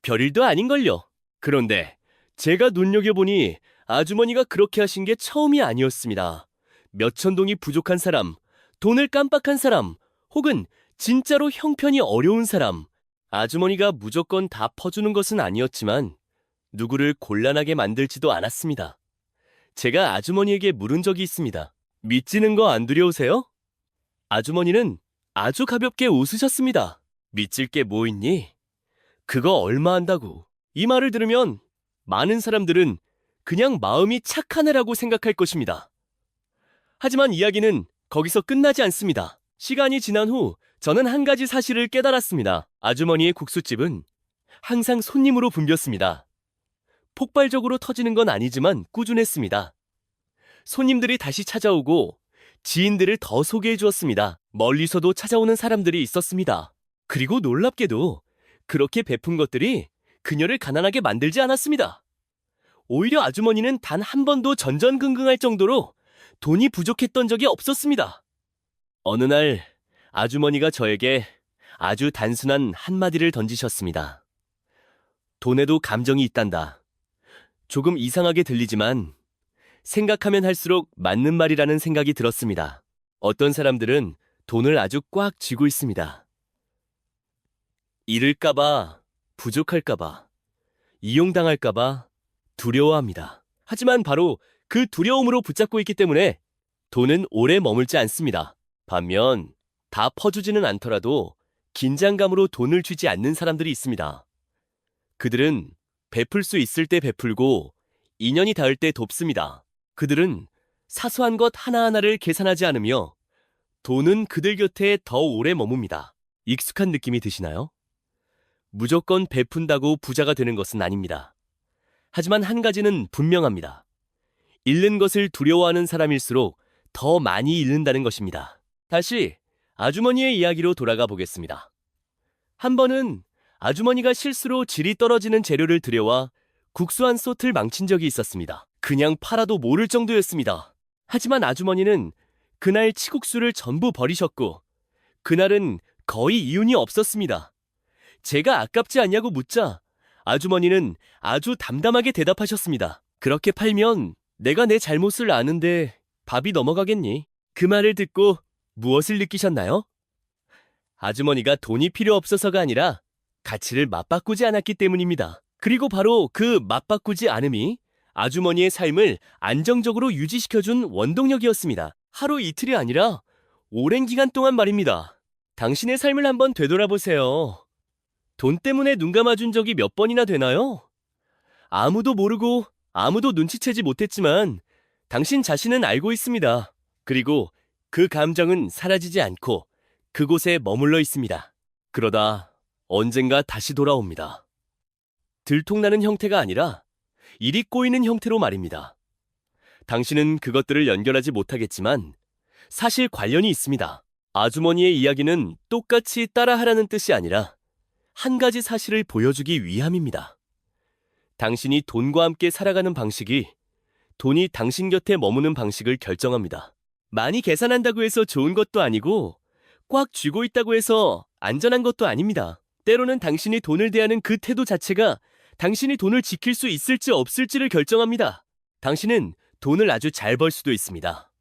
별일도 아닌걸요. 그런데 제가 눈여겨보니 아주머니가 그렇게 하신 게 처음이 아니었습니다. 몇천 동이 부족한 사람, 돈을 깜빡한 사람, 혹은 진짜로 형편이 어려운 사람, 아주머니가 무조건 다 퍼주는 것은 아니었지만 누구를 곤란하게 만들지도 않았습니다. 제가 아주머니에게 물은 적이 있습니다. 믿지는 거 안 두려우세요? 아주머니는 아주 가볍게 웃으셨습니다. 믿질 게 뭐 있니? 그거 얼마 한다고. 이 말을 들으면 많은 사람들은 그냥 마음이 착한 애라고 생각할 것입니다. 하지만 이야기는 거기서 끝나지 않습니다. 시간이 지난 후 저는 한 가지 사실을 깨달았습니다. 아주머니의 국수집은 항상 손님으로 붐볐습니다. 폭발적으로 터지는 건 아니지만 꾸준했습니다. 손님들이 다시 찾아오고 지인들을 더 소개해 주었습니다. 멀리서도 찾아오는 사람들이 있었습니다. 그리고 놀랍게도 그렇게 베푼 것들이 그녀를 가난하게 만들지 않았습니다. 오히려 아주머니는 단 한 번도 전전긍긍할 정도로 돈이 부족했던 적이 없었습니다. 어느 날 아주머니가 저에게 아주 단순한 한마디를 던지셨습니다. 돈에도 감정이 있단다. 조금 이상하게 들리지만 생각하면 할수록 맞는 말이라는 생각이 들었습니다. 어떤 사람들은 돈을 아주 꽉 쥐고 있습니다. 잃을까봐, 부족할까봐, 이용당할까봐 두려워합니다. 하지만 바로 그 두려움으로 붙잡고 있기 때문에 돈은 오래 머물지 않습니다. 반면 다 퍼주지는 않더라도 긴장감으로 돈을 주지 않는 사람들이 있습니다. 그들은 베풀 수 있을 때 베풀고 인연이 닿을 때 돕습니다. 그들은 사소한 것 하나하나를 계산하지 않으며 돈은 그들 곁에 더 오래 머뭅니다. 익숙한 느낌이 드시나요? 무조건 베푼다고 부자가 되는 것은 아닙니다. 하지만 한 가지는 분명합니다. 잃는 것을 두려워하는 사람일수록 더 많이 잃는다는 것입니다. 다시 아주머니의 이야기로 돌아가 보겠습니다. 한 번은 아주머니가 실수로 질이 떨어지는 재료를 들여와 국수 한 솥을 망친 적이 있었습니다. 그냥 팔아도 모를 정도였습니다. 하지만 아주머니는 그날 치국수를 전부 버리셨고 그날은 거의 이윤이 없었습니다. 제가 아깝지 않냐고 묻자 아주머니는 아주 담담하게 대답하셨습니다. 그렇게 팔면 내가 내 잘못을 아는데 밥이 넘어가겠니? 그 말을 듣고 무엇을 느끼셨나요? 아주머니가 돈이 필요 없어서가 아니라 가치를 맞바꾸지 않았기 때문입니다. 그리고 바로 그 맞바꾸지 않음이 아주머니의 삶을 안정적으로 유지시켜준 원동력이었습니다. 하루 이틀이 아니라 오랜 기간 동안 말입니다. 당신의 삶을 한번 되돌아보세요. 돈 때문에 눈 감아준 적이 몇 번이나 되나요? 아무도 모르고 아무도 눈치채지 못했지만 당신 자신은 알고 있습니다. 그리고 그 감정은 사라지지 않고 그곳에 머물러 있습니다. 그러다 언젠가 다시 돌아옵니다. 들통나는 형태가 아니라 일이 꼬이는 형태로 말입니다. 당신은 그것들을 연결하지 못하겠지만 사실 관련이 있습니다. 아주머니의 이야기는 똑같이 따라하라는 뜻이 아니라 한 가지 사실을 보여주기 위함입니다. 당신이 돈과 함께 살아가는 방식이 돈이 당신 곁에 머무는 방식을 결정합니다. 많이 계산한다고 해서 좋은 것도 아니고 꽉 쥐고 있다고 해서 안전한 것도 아닙니다. 때로는 당신이 돈을 대하는 그 태도 자체가 당신이 돈을 지킬 수 있을지 없을지를 결정합니다. 당신은 돈을 아주 잘 벌 수도 있습니다.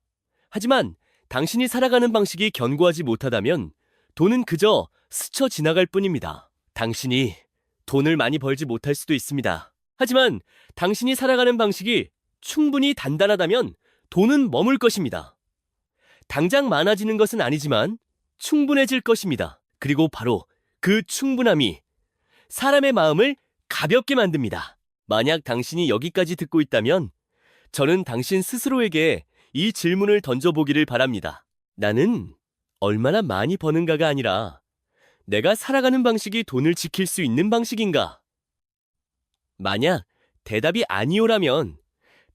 하지만 당신이 살아가는 방식이 견고하지 못하다면 돈은 그저 스쳐 지나갈 뿐입니다. 당신이 돈을 많이 벌지 못할 수도 있습니다. 하지만 당신이 살아가는 방식이 충분히 단단하다면 돈은 머물 것입니다. 당장 많아지는 것은 아니지만 충분해질 것입니다. 그리고 바로 그 충분함이 사람의 마음을 가볍게 만듭니다. 만약 당신이 여기까지 듣고 있다면 저는 당신 스스로에게 이 질문을 던져보기를 바랍니다. 나는 얼마나 많이 버는가가 아니라 내가 살아가는 방식이 돈을 지킬 수 있는 방식인가? 만약 대답이 아니오라면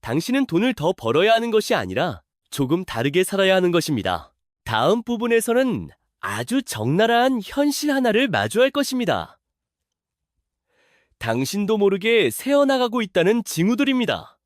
당신은 돈을 더 벌어야 하는 것이 아니라 조금 다르게 살아야 하는 것입니다. 다음 부분에서는 아주 적나라한 현실 하나를 마주할 것입니다. 당신도 모르게 새어나가고 있다는 징후들입니다.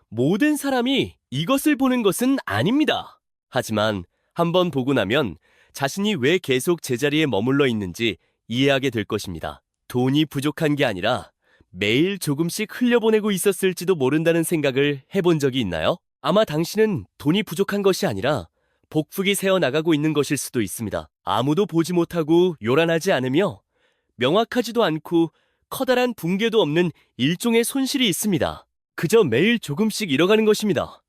모든 사람이 이것을 보는 것은 아닙니다. 하지만 한번 보고 나면 자신이 왜 계속 제자리에 머물러 있는지 이해하게 될 것입니다. 돈이 부족한 게 아니라 매일 조금씩 흘려보내고 있었을지도 모른다는 생각을 해본 적이 있나요? 아마 당신은 돈이 부족한 것이 아니라 복북이 새어나가고 있는 것일 수도 있습니다. 아무도 보지 못하고 요란하지 않으며 명확하지도 않고 커다란 붕괴도 없는 일종의 손실이 있습니다. 그저 매일 조금씩 잃어가는 것입니다.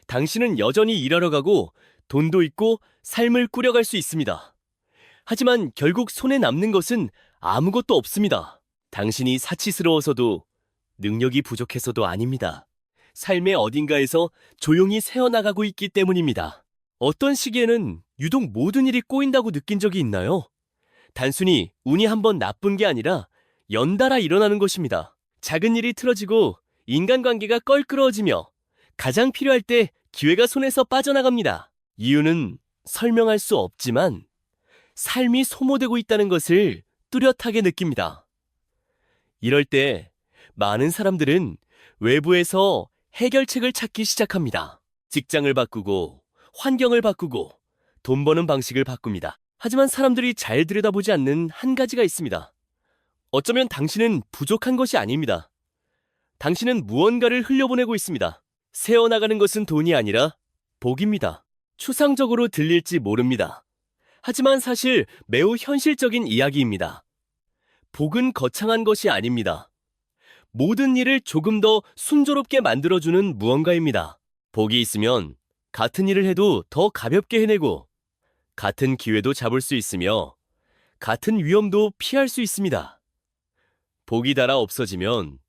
당신은 여전히 일하러 가고 돈도 있고 삶을 꾸려갈 수 있습니다. 하지만 결국 손에 남는 것은 아무것도 없습니다. 당신이 사치스러워서도 능력이 부족해서도 아닙니다. 삶의 어딘가에서 조용히 새어나가고 있기 때문입니다. 어떤 시기에는 유독 모든 일이 꼬인다고 느낀 적이 있나요? 단순히 운이 한번 나쁜 게 아니라 연달아 일어나는 것입니다. 작은 일이 틀어지고 인간관계가 껄끄러워지며 가장 필요할 때 기회가 손에서 빠져나갑니다. 이유는 설명할 수 없지만 삶이 소모되고 있다는 것을 뚜렷하게 느낍니다. 이럴 때 많은 사람들은 외부에서 해결책을 찾기 시작합니다. 직장을 바꾸고 환경을 바꾸고 돈 버는 방식을 바꿉니다. 하지만 사람들이 잘 들여다보지 않는 한 가지가 있습니다. 어쩌면 당신은 부족한 것이 아닙니다. 당신은 무언가를 흘려보내고 있습니다. 새어나가는 것은 돈이 아니라 복입니다. 추상적으로 들릴지 모릅니다. 하지만 사실 매우 현실적인 이야기입니다. 복은 거창한 것이 아닙니다. 모든 일을 조금 더 순조롭게 만들어주는 무언가입니다. 복이 있으면 같은 일을 해도 더 가볍게 해내고 같은 기회도 잡을 수 있으며 같은 위험도 피할 수 있습니다. 복이 달아 없어지면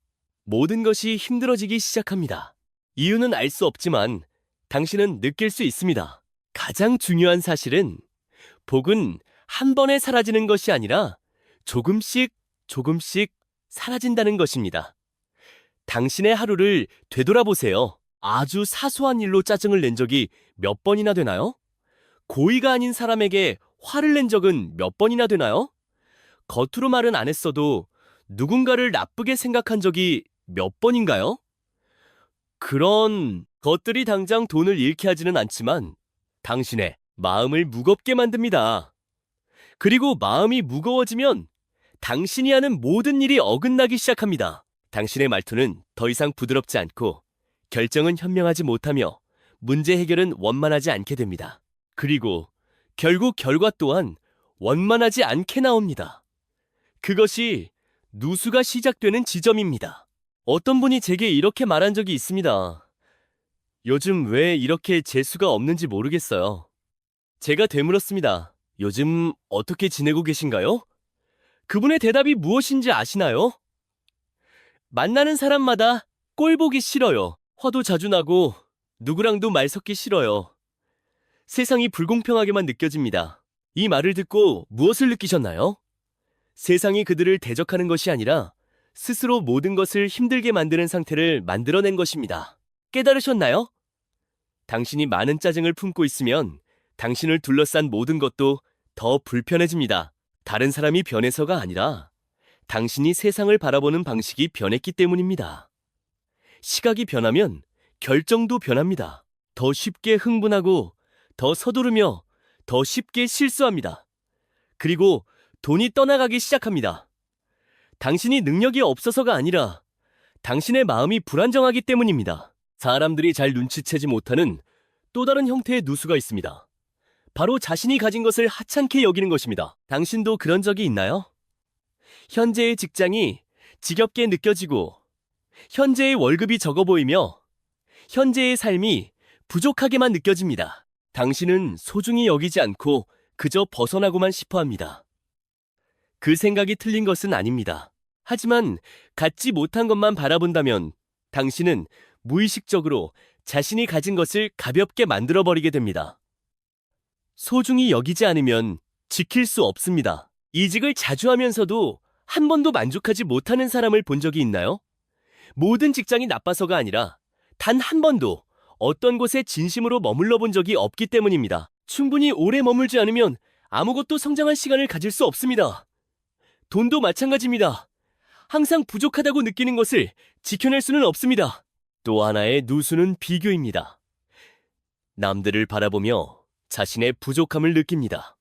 모든 것이 힘들어지기 시작합니다. 이유는 알 수 없지만 당신은 느낄 수 있습니다. 가장 중요한 사실은 복은 한 번에 사라지는 것이 아니라 조금씩 조금씩 사라진다는 것입니다. 당신의 하루를 되돌아보세요. 아주 사소한 일로 짜증을 낸 적이 몇 번이나 되나요? 고의가 아닌 사람에게 화를 낸 적은 몇 번이나 되나요? 겉으로 말은 안 했어도 누군가를 나쁘게 생각한 적이 몇 번인가요? 그런 것들이 당장 돈을 잃게 하지는 않지만 당신의 마음을 무겁게 만듭니다. 그리고 마음이 무거워지면 당신이 하는 모든 일이 어긋나기 시작합니다. 당신의 말투는 더 이상 부드럽지 않고 결정은 현명하지 못하며 문제 해결은 원만하지 않게 됩니다. 그리고 결국 결과 또한 원만하지 않게 나옵니다. 그것이 누수가 시작되는 지점입니다. 어떤 분이 제게 이렇게 말한 적이 있습니다. 요즘 왜 이렇게 재수가 없는지 모르겠어요. 제가 되물었습니다. 요즘 어떻게 지내고 계신가요? 그분의 대답이 무엇인지 아시나요? 만나는 사람마다 꼴 보기 싫어요. 화도 자주 나고 누구랑도 말 섞기 싫어요. 세상이 불공평하게만 느껴집니다. 이 말을 듣고 무엇을 느끼셨나요? 세상이 그들을 대적하는 것이 아니라 스스로 모든 것을 힘들게 만드는 상태를 만들어낸 것입니다. 깨달으셨나요? 당신이 많은 짜증을 품고 있으면 당신을 둘러싼 모든 것도 더 불편해집니다. 다른 사람이 변해서가 아니라 당신이 세상을 바라보는 방식이 변했기 때문입니다. 시각이 변하면 결정도 변합니다. 더 쉽게 흥분하고 더 서두르며 더 쉽게 실수합니다. 그리고 돈이 떠나가기 시작합니다. 당신이 능력이 없어서가 아니라 당신의 마음이 불안정하기 때문입니다. 사람들이 잘 눈치채지 못하는 또 다른 형태의 누수가 있습니다. 바로 자신이 가진 것을 하찮게 여기는 것입니다. 당신도 그런 적이 있나요? 현재의 직장이 지겹게 느껴지고 현재의 월급이 적어 보이며 현재의 삶이 부족하게만 느껴집니다. 당신은 소중히 여기지 않고 그저 벗어나고만 싶어 합니다. 그 생각이 틀린 것은 아닙니다. 하지만 갖지 못한 것만 바라본다면 당신은 무의식적으로 자신이 가진 것을 가볍게 만들어버리게 됩니다. 소중히 여기지 않으면 지킬 수 없습니다. 이직을 자주 하면서도 한 번도 만족하지 못하는 사람을 본 적이 있나요? 모든 직장이 나빠서가 아니라 단 한 번도 어떤 곳에 진심으로 머물러 본 적이 없기 때문입니다. 충분히 오래 머물지 않으면 아무것도 성장할 시간을 가질 수 없습니다. 돈도 마찬가지입니다. 항상 부족하다고 느끼는 것을 지켜낼 수는 없습니다. 또 하나의 누수는 비교입니다. 남들을 바라보며 자신의 부족함을 느낍니다.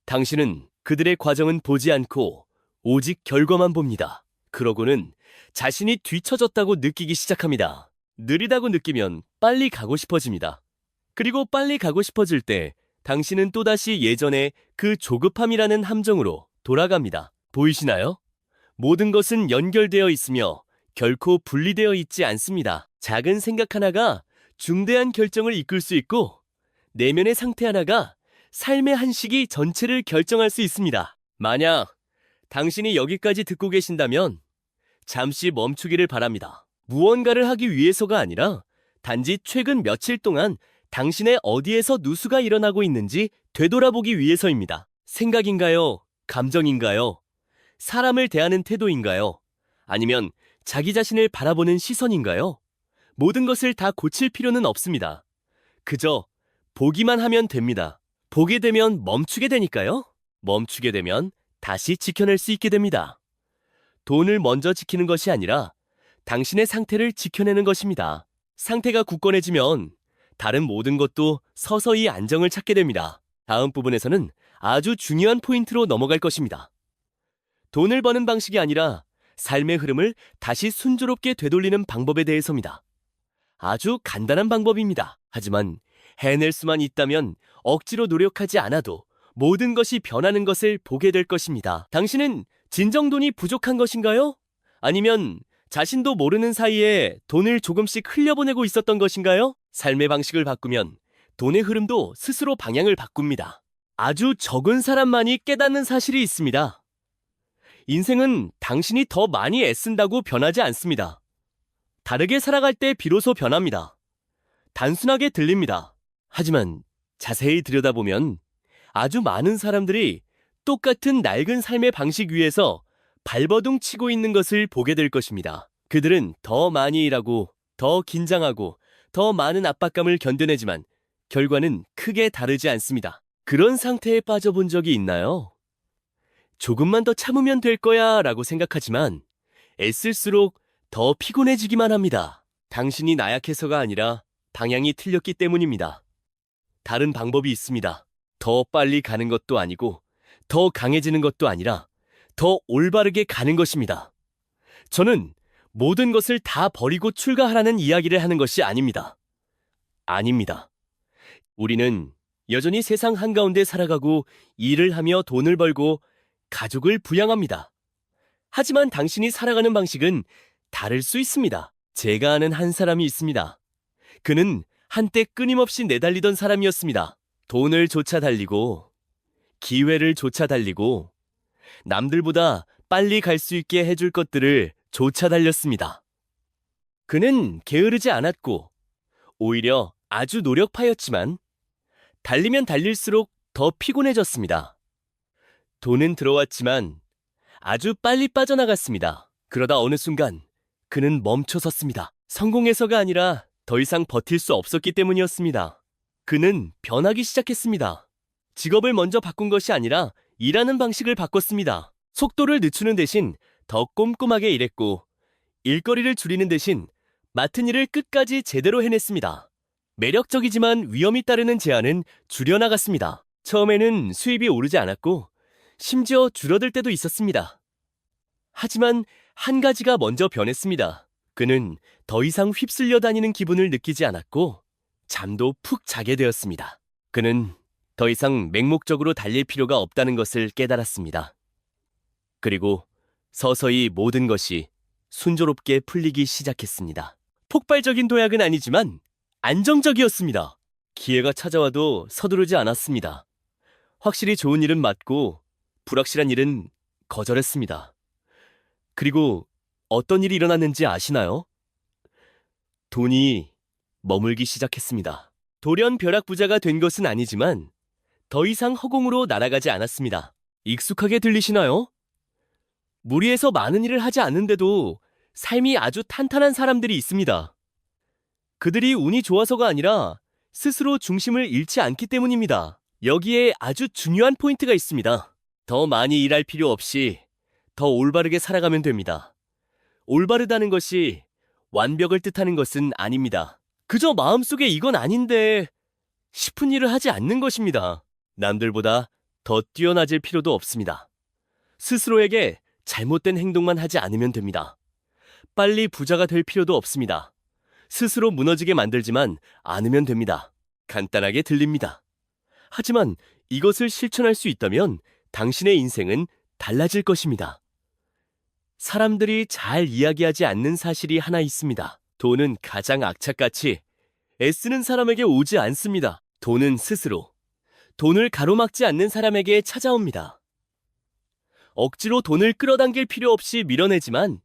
당신은 그들의 과정은 보지 않고 오직 결과만 봅니다. 그러고는 자신이 뒤처졌다고 느끼기 시작합니다. 느리다고 느끼면 빨리 가고 싶어집니다. 그리고 빨리 가고 싶어질 때 당신은 또다시 예전의 그 조급함이라는 함정으로 돌아갑니다. 보이시나요? 모든 것은 연결되어 있으며 결코 분리되어 있지 않습니다. 작은 생각 하나가 중대한 결정을 이끌 수 있고 내면의 상태 하나가 삶의 한 시기 전체를 결정할 수 있습니다. 만약 당신이 여기까지 듣고 계신다면 잠시 멈추기를 바랍니다. 무언가를 하기 위해서가 아니라 단지 최근 며칠 동안 당신의 어디에서 누수가 일어나고 있는지 되돌아보기 위해서입니다. 생각인가요? 감정인가요? 사람을 대하는 태도인가요? 아니면 자기 자신을 바라보는 시선인가요? 모든 것을 다 고칠 필요는 없습니다. 그저 보기만 하면 됩니다. 보게 되면 멈추게 되니까요. 멈추게 되면 다시 지켜낼 수 있게 됩니다. 돈을 먼저 지키는 것이 아니라 당신의 상태를 지켜내는 것입니다. 상태가 굳건해지면 다른 모든 것도 서서히 안정을 찾게 됩니다. 다음 부분에서는 아주 중요한 포인트로 넘어갈 것입니다. 돈을 버는 방식이 아니라 삶의 흐름을 다시 순조롭게 되돌리는 방법에 대해서입니다. 아주 간단한 방법입니다. 하지만 해낼 수만 있다면 억지로 노력하지 않아도 모든 것이 변하는 것을 보게 될 것입니다. 당신은 진정 돈이 부족한 것인가요? 아니면 자신도 모르는 사이에 돈을 조금씩 흘려보내고 있었던 것인가요? 삶의 방식을 바꾸면 돈의 흐름도 스스로 방향을 바꿉니다. 아주 적은 사람만이 깨닫는 사실이 있습니다. 인생은 당신이 더 많이 애쓴다고 변하지 않습니다. 다르게 살아갈 때 비로소 변합니다. 단순하게 들립니다. 하지만 자세히 들여다보면 아주 많은 사람들이 똑같은 낡은 삶의 방식 위에서 발버둥 치고 있는 것을 보게 될 것입니다. 그들은 더 많이 일하고, 더 긴장하고, 더 많은 압박감을 견뎌내지만 결과는 크게 다르지 않습니다. 그런 상태에 빠져본 적이 있나요? 조금만 더 참으면 될 거야 라고 생각하지만 애쓸수록 더 피곤해지기만 합니다. 당신이 나약해서가 아니라 방향이 틀렸기 때문입니다. 다른 방법이 있습니다. 더 빨리 가는 것도 아니고 더 강해지는 것도 아니라 더 올바르게 가는 것입니다. 저는 모든 것을 다 버리고 출가하라는 이야기를 하는 것이 아닙니다. 아닙니다. 우리는 여전히 세상 한가운데 살아가고 일을 하며 돈을 벌고 가족을 부양합니다. 하지만 당신이 살아가는 방식은 다를 수 있습니다. 제가 아는 한 사람이 있습니다. 그는 한때 끊임없이 내달리던 사람이었습니다. 돈을 쫓아달리고, 기회를 쫓아달리고, 남들보다 빨리 갈 수 있게 해줄 것들을 쫓아달렸습니다. 그는 게으르지 않았고, 오히려 아주 노력파였지만, 달리면 달릴수록 더 피곤해졌습니다. 돈은 들어왔지만 아주 빨리 빠져나갔습니다. 그러다 어느 순간 그는 멈춰섰습니다. 성공해서가 아니라 더 이상 버틸 수 없었기 때문이었습니다. 그는 변하기 시작했습니다. 직업을 먼저 바꾼 것이 아니라 일하는 방식을 바꿨습니다. 속도를 늦추는 대신 더 꼼꼼하게 일했고, 일거리를 줄이는 대신 맡은 일을 끝까지 제대로 해냈습니다. 매력적이지만 위험이 따르는 제안은 줄여나갔습니다. 처음에는 수입이 오르지 않았고 심지어 줄어들 때도 있었습니다. 하지만 한 가지가 먼저 변했습니다. 그는 더 이상 휩쓸려 다니는 기분을 느끼지 않았고 잠도 푹 자게 되었습니다. 그는 더 이상 맹목적으로 달릴 필요가 없다는 것을 깨달았습니다. 그리고 서서히 모든 것이 순조롭게 풀리기 시작했습니다. 폭발적인 도약은 아니지만 안정적이었습니다. 기회가 찾아와도 서두르지 않았습니다. 확실히 좋은 일은 맞고 불확실한 일은 거절했습니다. 그리고 어떤 일이 일어났는지 아시나요? 돈이 머물기 시작했습니다. 돌연 벼락부자가 된 것은 아니지만 더 이상 허공으로 날아가지 않았습니다. 익숙하게 들리시나요? 무리해서 많은 일을 하지 않는데도 삶이 아주 탄탄한 사람들이 있습니다. 그들이 운이 좋아서가 아니라 스스로 중심을 잃지 않기 때문입니다. 여기에 아주 중요한 포인트가 있습니다. 더 많이 일할 필요 없이 더 올바르게 살아가면 됩니다. 올바르다는 것이 완벽을 뜻하는 것은 아닙니다. 그저 마음속에 이건 아닌데 싶은 일을 하지 않는 것입니다. 남들보다 더 뛰어나질 필요도 없습니다. 스스로에게 잘못된 행동만 하지 않으면 됩니다. 빨리 부자가 될 필요도 없습니다. 스스로 무너지게 만들지만 않으면 됩니다. 간단하게 들립니다. 하지만 이것을 실천할 수 있다면 당신의 인생은 달라질 것입니다. 사람들이 잘 이야기하지 않는 사실이 하나 있습니다. 돈은 가장 악착같이 애쓰는 사람에게 오지 않습니다. 돈은 스스로 돈을 가로막지 않는 사람에게 찾아옵니다. 억지로 돈을 끌어당길 필요 없이 밀어내지만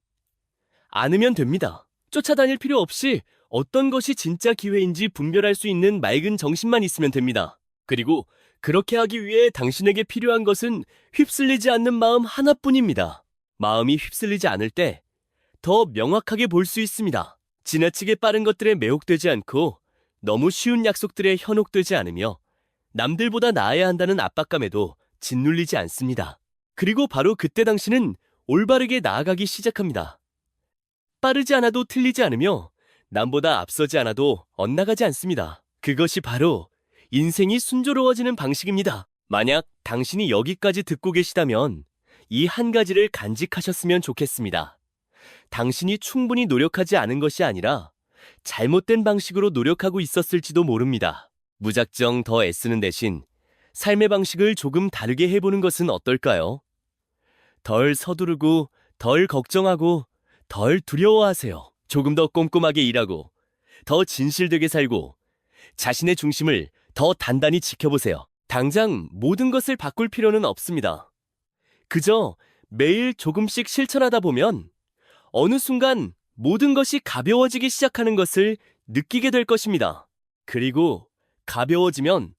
않으면 됩니다. 쫓아다닐 필요 없이 어떤 것이 진짜 기회인지 분별할 수 있는 맑은 정신만 있으면 됩니다. 그리고 그렇게 하기 위해 당신에게 필요한 것은 휩쓸리지 않는 마음 하나뿐입니다. 마음이 휩쓸리지 않을 때 더 명확하게 볼 수 있습니다. 지나치게 빠른 것들에 매혹되지 않고 너무 쉬운 약속들에 현혹되지 않으며 남들보다 나아야 한다는 압박감에도 짓눌리지 않습니다. 그리고 바로 그때 당신은 올바르게 나아가기 시작합니다. 빠르지 않아도 틀리지 않으며 남보다 앞서지 않아도 엇나가지 않습니다. 그것이 바로 인생이 순조로워지는 방식입니다. 만약 당신이 여기까지 듣고 계시다면 이 한 가지를 간직하셨으면 좋겠습니다. 당신이 충분히 노력하지 않은 것이 아니라 잘못된 방식으로 노력하고 있었을지도 모릅니다. 무작정 더 애쓰는 대신 삶의 방식을 조금 다르게 해보는 것은 어떨까요? 덜 서두르고 덜 걱정하고 덜 두려워하세요. 조금 더 꼼꼼하게 일하고 더 진실되게 살고 자신의 중심을 더 단단히 지켜보세요. 당장 모든 것을 바꿀 필요는 없습니다. 그저 매일 조금씩 실천하다 보면 어느 순간 모든 것이 가벼워지기 시작하는 것을 느끼게 될 것입니다. 그리고 가벼워지면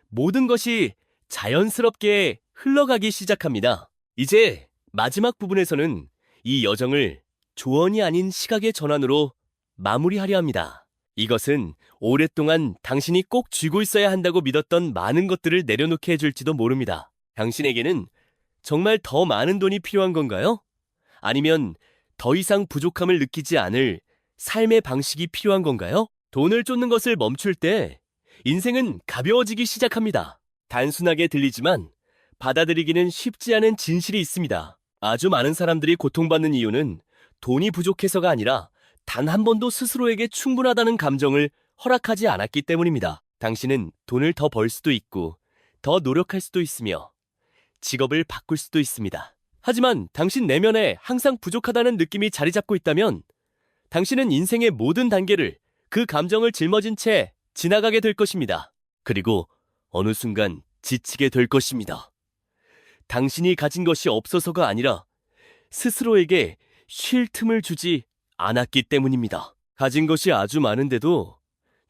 모든 것이 자연스럽게 흘러가기 시작합니다. 이제 마지막 부분에서는 이 여정을 조언이 아닌 시각의 전환으로 마무리하려 합니다. 이것은 오랫동안 당신이 꼭 쥐고 있어야 한다고 믿었던 많은 것들을 내려놓게 해줄지도 모릅니다. 당신에게는 정말 더 많은 돈이 필요한 건가요? 아니면 더 이상 부족함을 느끼지 않을 삶의 방식이 필요한 건가요? 돈을 쫓는 것을 멈출 때 인생은 가벼워지기 시작합니다. 단순하게 들리지만 받아들이기는 쉽지 않은 진실이 있습니다. 아주 많은 사람들이 고통받는 이유는 돈이 부족해서가 아니라 단 한 번도 스스로에게 충분하다는 감정을 허락하지 않았기 때문입니다. 당신은 돈을 더 벌 수도 있고 더 노력할 수도 있으며 직업을 바꿀 수도 있습니다. 하지만 당신 내면에 항상 부족하다는 느낌이 자리 잡고 있다면 당신은 인생의 모든 단계를 그 감정을 짊어진 채 지나가게 될 것입니다. 그리고 어느 순간 지치게 될 것입니다. 당신이 가진 것이 없어서가 아니라 스스로에게 쉴 틈을 주지 않았기 때문입니다. 가진 것이 아주 많은데도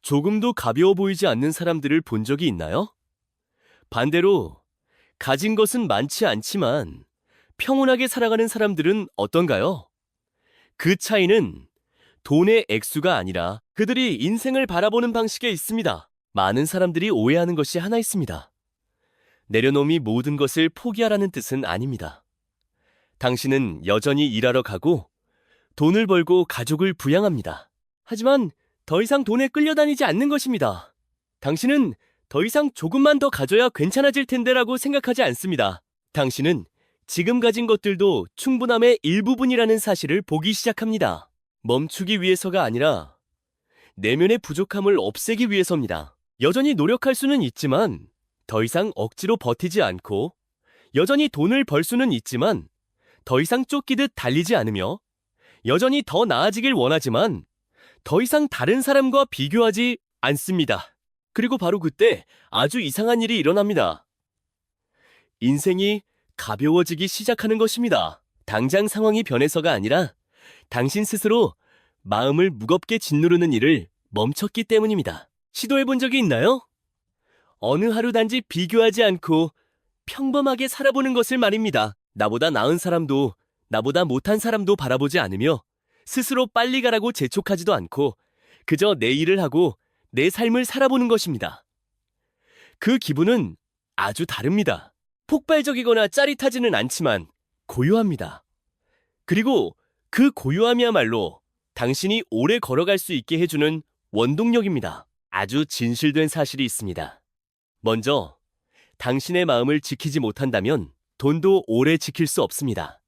조금도 가벼워 보이지 않는 사람들을 본 적이 있나요? 반대로 가진 것은 많지 않지만 평온하게 살아가는 사람들은 어떤가요? 그 차이는 돈의 액수가 아니라 그들이 인생을 바라보는 방식에 있습니다. 많은 사람들이 오해하는 것이 하나 있습니다. 내려놓음이 모든 것을 포기하라는 뜻은 아닙니다. 당신은 여전히 일하러 가고 돈을 벌고 가족을 부양합니다. 하지만 더 이상 돈에 끌려다니지 않는 것입니다. 당신은 더 이상 조금만 더 가져야 괜찮아질 텐데라고 생각하지 않습니다. 당신은 지금 가진 것들도 충분함의 일부분이라는 사실을 보기 시작합니다. 멈추기 위해서가 아니라 내면의 부족함을 없애기 위해서입니다. 여전히 노력할 수는 있지만 더 이상 억지로 버티지 않고 여전히 돈을 벌 수는 있지만 더 이상 쫓기듯 달리지 않으며 여전히 더 나아지길 원하지만 더 이상 다른 사람과 비교하지 않습니다. 그리고 바로 그때 아주 이상한 일이 일어납니다. 인생이 가벼워지기 시작하는 것입니다. 당장 상황이 변해서가 아니라 당신 스스로 마음을 무겁게 짓누르는 일을 멈췄기 때문입니다. 시도해본 적이 있나요? 어느 하루 단지 비교하지 않고 평범하게 살아보는 것을 말입니다. 나보다 나은 사람도 나보다 못한 사람도 바라보지 않으며 스스로 빨리 가라고 재촉하지도 않고 그저 내 일을 하고 내 삶을 살아보는 것입니다. 그 기분은 아주 다릅니다. 폭발적이거나 짜릿하지는 않지만 고요합니다. 그리고 그 고요함이야말로 당신이 오래 걸어갈 수 있게 해주는 원동력입니다. 아주 진실된 사실이 있습니다. 먼저 당신의 마음을 지키지 못한다면 돈도 오래 지킬 수 없습니다.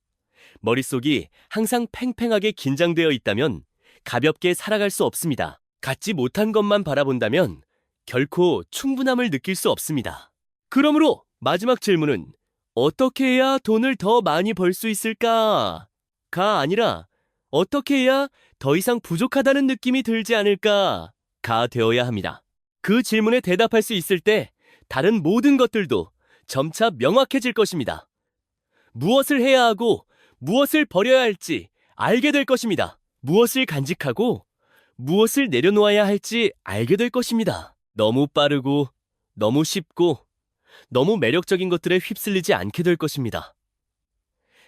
머릿속이 항상 팽팽하게 긴장되어 있다면 가볍게 살아갈 수 없습니다. 갖지 못한 것만 바라본다면 결코 충분함을 느낄 수 없습니다. 그러므로 마지막 질문은 어떻게 해야 돈을 더 많이 벌 수 있을까? 가 아니라 어떻게 해야 더 이상 부족하다는 느낌이 들지 않을까? 가 되어야 합니다. 그 질문에 대답할 수 있을 때 다른 모든 것들도 점차 명확해질 것입니다. 무엇을 해야 하고 무엇을 버려야 할지 알게 될 것입니다. 무엇을 간직하고 무엇을 내려놓아야 할지 알게 될 것입니다. 너무 빠르고 너무 쉽고 너무 매력적인 것들에 휩쓸리지 않게 될 것입니다.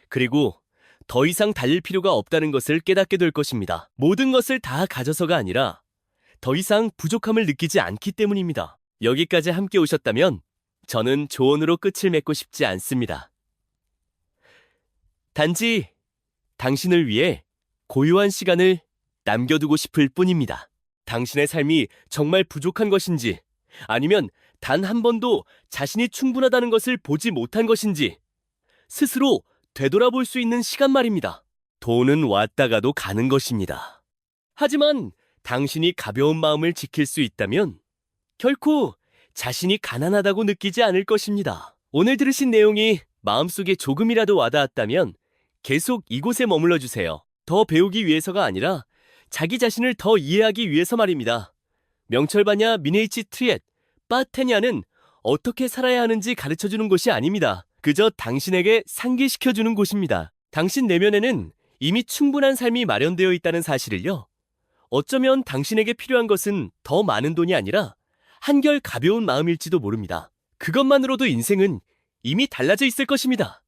그리고 더 이상 달릴 필요가 없다는 것을 깨닫게 될 것입니다. 모든 것을 다 가져서가 아니라 더 이상 부족함을 느끼지 않기 때문입니다. 여기까지 함께 오셨다면 저는 조언으로 끝을 맺고 싶지 않습니다. 단지 당신을 위해 고요한 시간을 남겨두고 싶을 뿐입니다. 당신의 삶이 정말 부족한 것인지 아니면 단 한 번도 자신이 충분하다는 것을 보지 못한 것인지 스스로 되돌아볼 수 있는 시간 말입니다. 돈은 왔다가도 가는 것입니다. 하지만 당신이 가벼운 마음을 지킬 수 있다면 결코 자신이 가난하다고 느끼지 않을 것입니다. 오늘 들으신 내용이 마음속에 조금이라도 와닿았다면 계속 이곳에 머물러 주세요. 더 배우기 위해서가 아니라 자기 자신을 더 이해하기 위해서 말입니다. 명철반야 미네이치 트리엣 빠테냐는 어떻게 살아야 하는지 가르쳐주는 곳이 아닙니다. 그저 당신에게 상기시켜주는 곳입니다. 당신 내면에는 이미 충분한 삶이 마련되어 있다는 사실을요. 어쩌면 당신에게 필요한 것은 더 많은 돈이 아니라 한결 가벼운 마음일지도 모릅니다. 그것만으로도 인생은 이미 달라져 있을 것입니다.